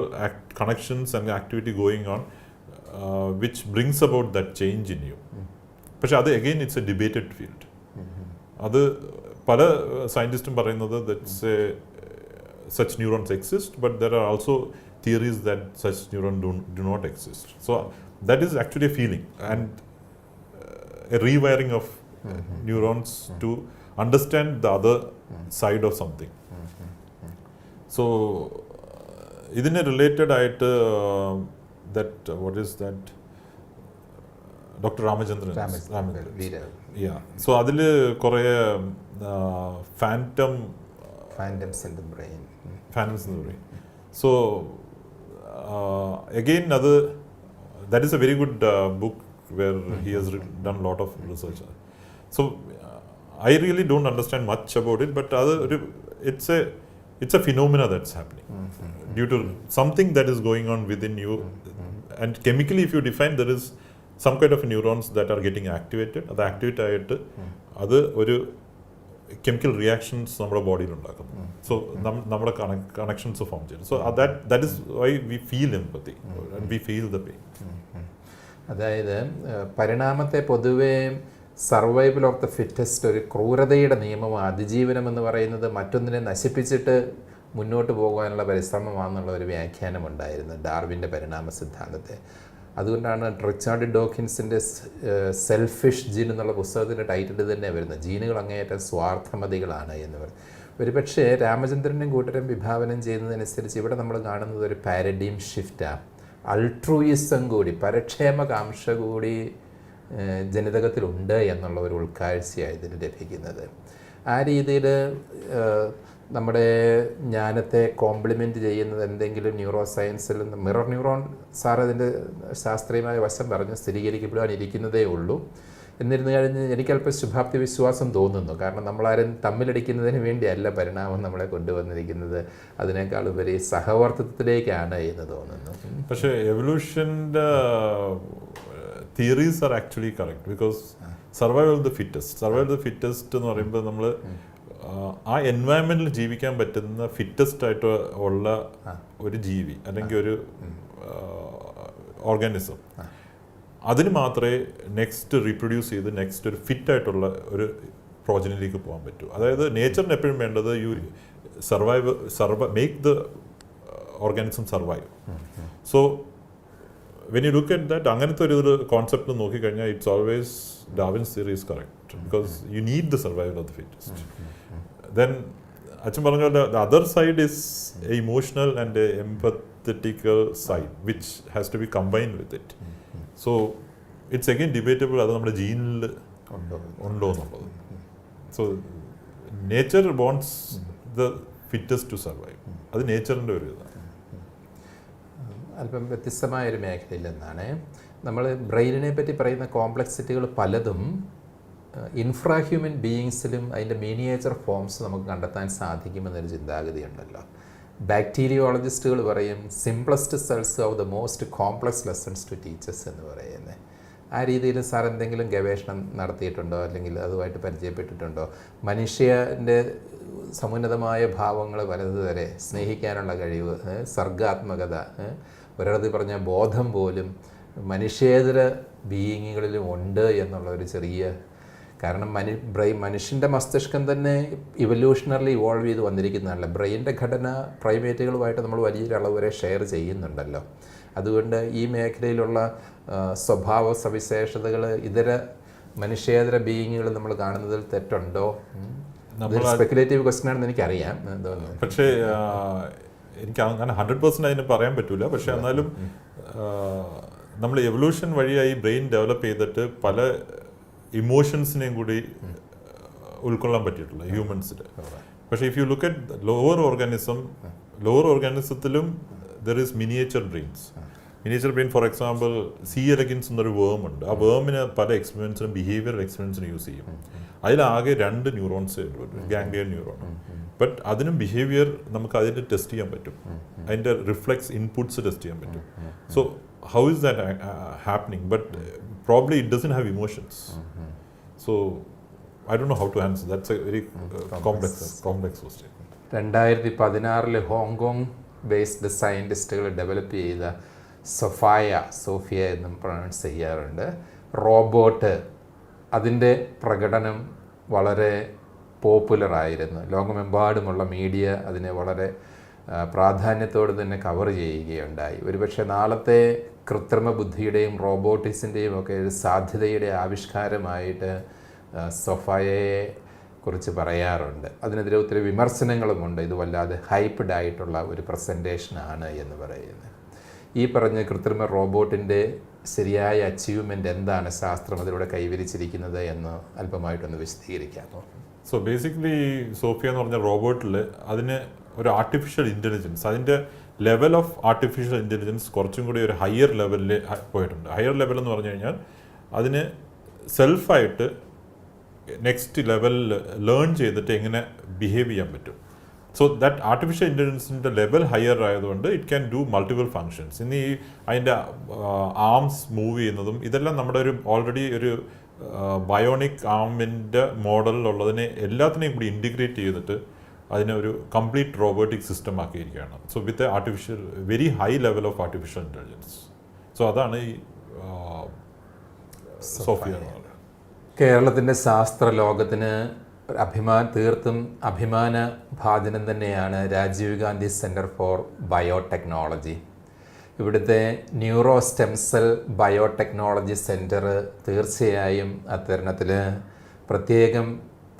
connections and activity going on which brings about that change in you. പക്ഷെ അത് again it's a debated field. അത് പല സയൻറ്റിസ്റ്റും പറയുന്നത് that such neurons exist, but there are also theories that such neurons do not exist. So that is actually a feeling and a rewiring of neurons to understand the other side of something. So ഇതിന് related ആയിട്ട് that what is that doctor Ramachandran. So അതിൽ കുറേ phantoms in the brain. So again that is a very good book where he has done a lot of research. So I really don't understand much about it, but it's a phenomena that's happening due to something that is going on within you. And chemically, if you define, there is some kind of neurons that are getting activated. അത് activate ആയിട്ട് അത് ഒരു chemical reactions നമ്മുടെ ബോഡിയിൽ ഉണ്ടാക്കുന്നു. So നമ്മുടെ connections form ചെയ്യും. So that is why we feel empathy and we feel the pain. അതായത് പരിണാമത്തെ പൊതുവേ സർവൈവൽ ഓഫ് ദ ഫിറ്റസ്റ്റ്, ഒരു ക്രൂരതയുടെ നിയമം, അതിജീവനം എന്ന് പറയുന്നത് മറ്റൊന്നിനെ നശിപ്പിച്ചിട്ട് മുന്നോട്ട് പോകാനുള്ള പരിശ്രമമാണെന്നുള്ള ഒരു വ്യാഖ്യാനമുണ്ടായിരുന്നു ഡാർവിൻ്റെ പരിണാമ സിദ്ധാന്തത്തെ. അതുകൊണ്ടാണ് റിച്ചാർഡ് ഡോക്കിൻസിൻ്റെ സെൽഫിഷ് ജീൻ എന്നുള്ള പുസ്തകത്തിൻ്റെ ടൈറ്റിൽ തന്നെ വരുന്നത്, ജീനുകൾ അങ്ങേയറ്റം സ്വാർത്ഥമതികളാണ് എന്ന് പറയും. ഒരുപക്ഷെ രാമചന്ദ്രനും കൂട്ടരും വിഭാവനം ചെയ്യുന്നതനുസരിച്ച് ഇവിടെ നമ്മൾ കാണുന്നത് ഒരു പാരഡൈം ഷിഫ്റ്റാണ്. അൾട്രൂയിസം കൂടി, പരക്ഷേമകാംക്ഷ കൂടി ജനിതകത്തിലുണ്ട് എന്നുള്ള ഒരു ഉൾക്കാഴ്ചയാണ് ഇതിന് ലഭിക്കുന്നത്. ആ രീതിയിൽ നമ്മുടെ ജ്ഞാനത്തെ കോംപ്ലിമെൻറ്റ് ചെയ്യുന്നത് എന്തെങ്കിലും ന്യൂറോ സയൻസിൽ മിറർ ന്യൂറോൺ സാർ അതിൻ്റെ ശാസ്ത്രീയമായ വശം പറഞ്ഞ് സ്ഥിരീകരിക്കപ്പെടാനിരിക്കുന്നതേ ഉള്ളൂ. എന്നിരുന്നു കഴിഞ്ഞ് എനിക്കല്പം ശുഭാപ്തി വിശ്വാസം തോന്നുന്നു. കാരണം നമ്മളാരും തമ്മിലടിക്കുന്നതിന് വേണ്ടിയല്ല പരിണാമം നമ്മളെ കൊണ്ടുവന്നിരിക്കുന്നത്, അതിനേക്കാൾ ഉപരി സഹവർത്തിത്വത്തിലേക്കാണ് എന്ന് തോന്നുന്നു. പക്ഷേ എവല്യൂഷൻ്റെ theories are actually correct because survival of the fittest എന്ന് പറയുമ്പോൾ നമ്മൾ ആ എൻവയൺമെൻറ്റിൽ ജീവിക്കാൻ പറ്റുന്ന ഫിറ്റസ്റ്റ് ആയിട്ട് ഉള്ള ഒരു ജീവി അല്ലെങ്കിൽ ഒരു ഓർഗാനിസം, അതിന് മാത്രമേ നെക്സ്റ്റ് റീപ്രൊഡ്യൂസ് ചെയ്ത് നെക്സ്റ്റ് ഒരു ഫിറ്റായിട്ടുള്ള ഒരു പ്രോജനിലേക്ക് പോകാൻ പറ്റൂ. അതായത് നേച്ചറിന് എപ്പോഴും വേണ്ടത് you make the organism survive. So when you look at that, അങ്ങനത്തെ ഒരു കോൺസെപ്റ്റ് നോക്കിക്കഴിഞ്ഞാൽ it's always Darwin's theory is correct because you need the survival of the fittest. Then അച്ഛൻ പറഞ്ഞ പോലെ the other side is a emotional and a empathetical side which has to be combined with it. So it's again debatable അത് നമ്മുടെ ജീനിൽ ഉണ്ടോ എന്നുള്ളത്. So nature wants the fittest to survive. അത് നേച്ചറിൻ്റെ ഒരു ഇതാണ്. അല്പം വ്യത്യസ്തമായൊരു മേഖലയിൽ നിന്നാണ് നമ്മൾ ബ്രെയിനിനെ പറ്റി പറയുന്ന കോംപ്ലക്സിറ്റികൾ പലതും ഇൻഫ്രാ ഹ്യൂമൻ ബീയിങ്സിലും അതിൻ്റെ മിനിയേച്ചർ ഫോംസ് നമുക്ക് കണ്ടെത്താൻ സാധിക്കുമെന്നൊരു ചിന്താഗതി ഉണ്ടല്ലോ. ബാക്ടീരിയോളജിസ്റ്റുകൾ പറയും simplest cells of the most complex lessons to teachers എന്ന് പറയുന്നത്. ആ രീതിയിൽ സാർ എന്തെങ്കിലും ഗവേഷണം നടത്തിയിട്ടുണ്ടോ അല്ലെങ്കിൽ അതുമായിട്ട് പരിചയപ്പെട്ടിട്ടുണ്ടോ? മനുഷ്യൻ്റെ സമുന്നതമായ ഭാവങ്ങൾ വരെ സ്നേഹിക്കാനുള്ള കഴിവ്, സർഗാത്മകത, ഒരിടത്ത് പറഞ്ഞ ബോധം പോലും മനുഷ്യേതര ബീയിങ്ങുകളിലും ഉണ്ട് എന്നുള്ള ഒരു ചെറിയ കാരണം മനുഷ്യൻ്റെ മസ്തിഷ്കം തന്നെ ഇവല്യൂഷണറിൽ ഇവോൾവ് ചെയ്ത് വന്നിരിക്കുന്നതല്ല. ബ്രെയിൻ്റെ ഘടന പ്രൈമേറ്റുകളുമായിട്ട് നമ്മൾ വലിയൊരു അളവ് വരെ ഷെയർ ചെയ്യുന്നുണ്ടല്ലോ. അതുകൊണ്ട് ഈ മേഖലയിലുള്ള സ്വഭാവ സവിശേഷതകൾ ഇതര മനുഷ്യേതര ബീയിങ്ങുകൾ നമ്മൾ കാണുന്നതിൽ തെറ്റുണ്ടോ? സ്പെക്കുലേറ്റീവ് ക്വസ്റ്റ്യൻ ആണെന്ന് എനിക്കറിയാം. പക്ഷേ എനിക്ക് അങ്ങനെ 100% അതിന് പറയാൻ പറ്റൂല. പക്ഷെ എന്നാലും നമ്മൾ എവല്യൂഷൻ വഴിയായി ബ്രെയിൻ ഡെവലപ്പ് ചെയ്തിട്ട് പല ഇമോഷൻസിനെയും കൂടി ഉൾക്കൊള്ളാൻ പറ്റിയിട്ടുള്ള ഹ്യൂമൻസിൽ. പക്ഷേ if you look at lower ഓർഗാനിസത്തിലും there is miniature brains. Miniature brain for example C elegans എന്നൊരു വേം ഉണ്ട്. ആ വേമിന് പല എക്സ്പീരിയൻസിനും ബിഹേവിയർ എക്സ്പീരിയൻസിനും യൂസ് ചെയ്യും. അതിലാകെ 2 ന്യൂറോൺസ് ഗാംഗ്ലിയൻ ന്യൂറോൺ. ബട്ട് അതിനും ബിഹേവിയർ നമുക്ക് അതിൻ്റെ ടെസ്റ്റ് ചെയ്യാൻ പറ്റും, അതിൻ്റെ റിഫ്ലെക്സ് ഇൻപുട്സ് ടെസ്റ്റ് ചെയ്യാൻ പറ്റും. So how is that happening? But probably it doesn't have emotions. So I don't know how to answer. That's a very complex question. 2016 Hong Kong based സയൻറ്റിസ്റ്റുകൾ develop ചെയ്ത Sophia എന്നും pronounce ചെയ്യാറുണ്ട് robot. അതിൻ്റെ പ്രകടനം വളരെ പോപ്പുലറായിരുന്നു. ലോകമെമ്പാടുമുള്ള മീഡിയ അതിനെ വളരെ പ്രാധാന്യത്തോടെ തന്നെ കവർ ചെയ്യുകയുണ്ടായി. ഒരുപക്ഷെ നാളത്തെ കൃത്രിമ ബുദ്ധിയുടെയും റോബോട്ടിക്സിൻ്റെയും ഒക്കെ ഒരു സാധ്യതയുടെ ആവിഷ്കാരമായിട്ട് സൊഫയയെ കുറിച്ച് പറയാറുണ്ട്. അതിനെതിരെ ഒത്തിരി വിമർശനങ്ങളുമുണ്ട്. ഇത് വല്ലാതെ ഹൈപ്ഡ് ആയിട്ടുള്ള ഒരു പ്രസൻറ്റേഷനാണ് എന്ന് പറയുന്നത്. ഈ പറഞ്ഞ കൃത്രിമ റോബോട്ടിൻ്റെ ശരിയായ അച്ചീവ്മെൻ്റ് എന്താണ് ശാസ്ത്രം അതിലൂടെ കൈവരിച്ചിരിക്കുന്നത് എന്ന് അല്പമായിട്ടൊന്ന് വിശദീകരിക്കാമോ? സോ ബേസിക്കലി സോഫിയ എന്ന് പറഞ്ഞ റോബോട്ടിൽ അതിന് ഒരു ആർട്ടിഫിഷ്യൽ ഇൻ്റലിജൻസ്, അതിൻ്റെ ലെവൽ ഓഫ് ആർട്ടിഫിഷ്യൽ ഇൻ്റലിജൻസ് കുറച്ചും കൂടി ഒരു ഹയർ ലെവലിൽ പോയിട്ടുണ്ട്. ഹയർ ലെവൽ എന്ന് പറഞ്ഞു കഴിഞ്ഞാൽ അതിന് സെൽഫായിട്ട് നെക്സ്റ്റ് ലെവലിൽ ലേൺ ചെയ്തിട്ട് എങ്ങനെ ബിഹേവ് ചെയ്യാൻ പറ്റും. സോ ദാറ്റ് ആർട്ടിഫിഷ്യൽ ഇൻ്റലിജൻസിൻ്റെ ലെവൽ ഹയർ ആയതുകൊണ്ട് it can do multiple functions. ഇനി അതിൻ്റെ ആംസ് മൂവ് ചെയ്യുന്നതും ഇതെല്ലാം നമ്മുടെ ഒരു ഓൾറെഡി ഒരു ബയോണിക് ആമിൻ്റെ മോഡലിലുള്ളതിനെ എല്ലാത്തിനെയും കൂടി ഇൻറ്റിഗ്രേറ്റ് ചെയ്തിട്ട് അതിനെ ഒരു കംപ്ലീറ്റ് റോബോട്ടിക് സിസ്റ്റം ആക്കിയിരിക്കുകയാണ്. So with artificial very high level of artificial intelligence. So അതാണ് ഈ സോഫിയ എന്ന് പറയുന്നത്. കേരളത്തിൻ്റെ ശാസ്ത്ര ലോകത്തിന് തീർത്തും അഭിമാന ഭാജനം തന്നെയാണ് Rajiv Gandhi centre for biotechnology. ഇവിടുത്തെ ന്യൂറോ സ്റ്റെംസെൽ ബയോടെക്നോളജി സെൻറ്റർ തീർച്ചയായും അത്തരണത്തിൽ പ്രത്യേകം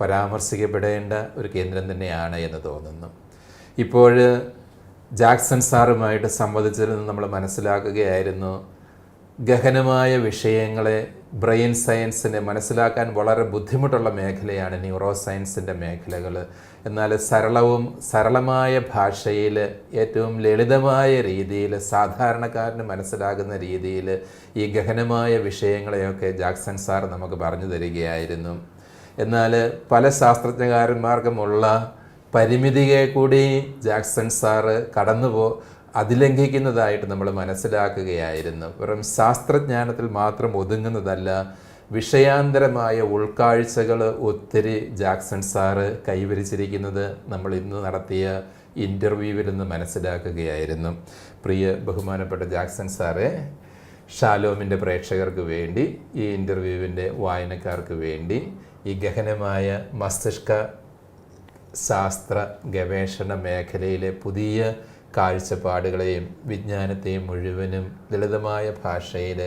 പരാമർശിക്കപ്പെടേണ്ട ഒരു കേന്ദ്രം തന്നെയാണ് എന്ന് തോന്നുന്നു. ഇപ്പോൾ ജാക്സൺ സാറുമായിട്ട് സംവദിച്ചതിൽ നിന്ന് നമ്മൾ മനസ്സിലാക്കുകയായിരുന്നു, ഗഹനമായ വിഷയങ്ങളെ ബ്രെയിൻ സയൻസിനെ മനസ്സിലാക്കാൻ വളരെ ബുദ്ധിമുട്ടുള്ള മേഖലയാണ് ന്യൂറോ സയൻസിൻ്റെ മേഖലകൾ. എന്നാൽ സരളമായ ഭാഷയിൽ ഏറ്റവും ലളിതമായ രീതിയിൽ സാധാരണക്കാരന് മനസ്സിലാകുന്ന രീതിയിൽ ഈ ഗഹനമായ വിഷയങ്ങളെയൊക്കെ ജാക്സൺ സാർ നമുക്ക് പറഞ്ഞു തരികയായിരുന്നു. എന്നാൽ പല ശാസ്ത്രജ്ഞന്മാർക്കുമുള്ള പരിമിതിയെ കൂടി ജാക്സൺ സാറ് അതിലംഘിക്കുന്നതായിട്ട് നമ്മൾ മനസ്സിലാക്കുകയായിരുന്നു. വെറും ശാസ്ത്രജ്ഞാനത്തിൽ മാത്രം ഒതുങ്ങുന്നതല്ല, വിഷയാന്തരമായ ഉൾക്കാഴ്ചകൾ ഒത്തിരി ജാക്സൺ സാറ് കൈവരിച്ചിരിക്കുന്നത് നമ്മൾ ഇന്ന് നടത്തിയ ഇൻ്റർവ്യൂവിൽ നിന്ന് മനസ്സിലാക്കുകയായിരുന്നു. പ്രിയ ബഹുമാനപ്പെട്ട ജാക്സൺ സാറെ, ഷാലോമിൻ്റെ പ്രേക്ഷകർക്ക് വേണ്ടി, ഈ ഇൻ്റർവ്യൂവിൻ്റെ വായനക്കാർക്ക് വേണ്ടി ഈ ഗഹനമായ മസ്തിഷ്ക ശാസ്ത്ര ഗവേഷണ മേഖലയിലെ പുതിയ കാഴ്ചപ്പാടുകളെയും വിജ്ഞാനത്തെയും മുഴുവനും ലളിതമായ ഭാഷയിൽ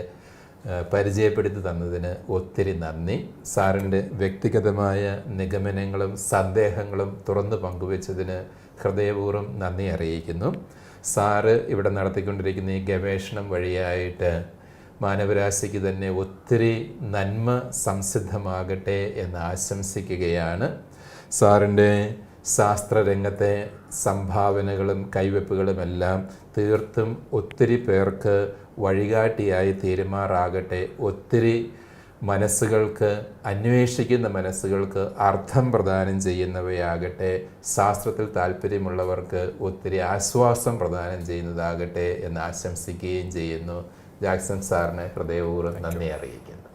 പരിചയപ്പെടുത്തി തന്നതിന് ഒത്തിരി നന്ദി. സാറിൻ്റെ വ്യക്തിഗതമായ നിഗമനങ്ങളും സന്ദേഹങ്ങളും തുറന്നു പങ്കുവച്ചതിന് ഹൃദയപൂർവ്വം നന്ദി അറിയിക്കുന്നു. സാറ് ഇവിടെ നടത്തിക്കൊണ്ടിരിക്കുന്ന ഈ ഗവേഷണം വഴിയായിട്ട് മാനവരാശിക്ക് തന്നെ ഒത്തിരി നന്മ സംസിദ്ധമാകട്ടെ എന്ന് ആശംസിക്കുകയാണ്. സാറിൻ്റെ ശാസ്ത്രരംഗത്തെ സംഭാവനകളും കൈവെപ്പുകളുമെല്ലാം തീർത്തും ഒത്തിരി പേർക്ക് വഴികാട്ടിയായി തീരുമാറാകട്ടെ. ഒത്തിരി മനസ്സുകൾക്ക്, അന്വേഷിക്കുന്ന മനസ്സുകൾക്ക് അർത്ഥം പ്രദാനം ചെയ്യുന്നവയാകട്ടെ. ശാസ്ത്രത്തിൽ താല്പര്യമുള്ളവർക്ക് ഒത്തിരി ആശ്വാസം പ്രദാനം ചെയ്യുന്നതാകട്ടെ എന്ന് ആശംസിക്കുകയും ചെയ്യുന്നു. ജാക്സൺ സാറിന് ഹൃദയപൂർവ്വം നന്ദി അറിയിക്കുന്നു.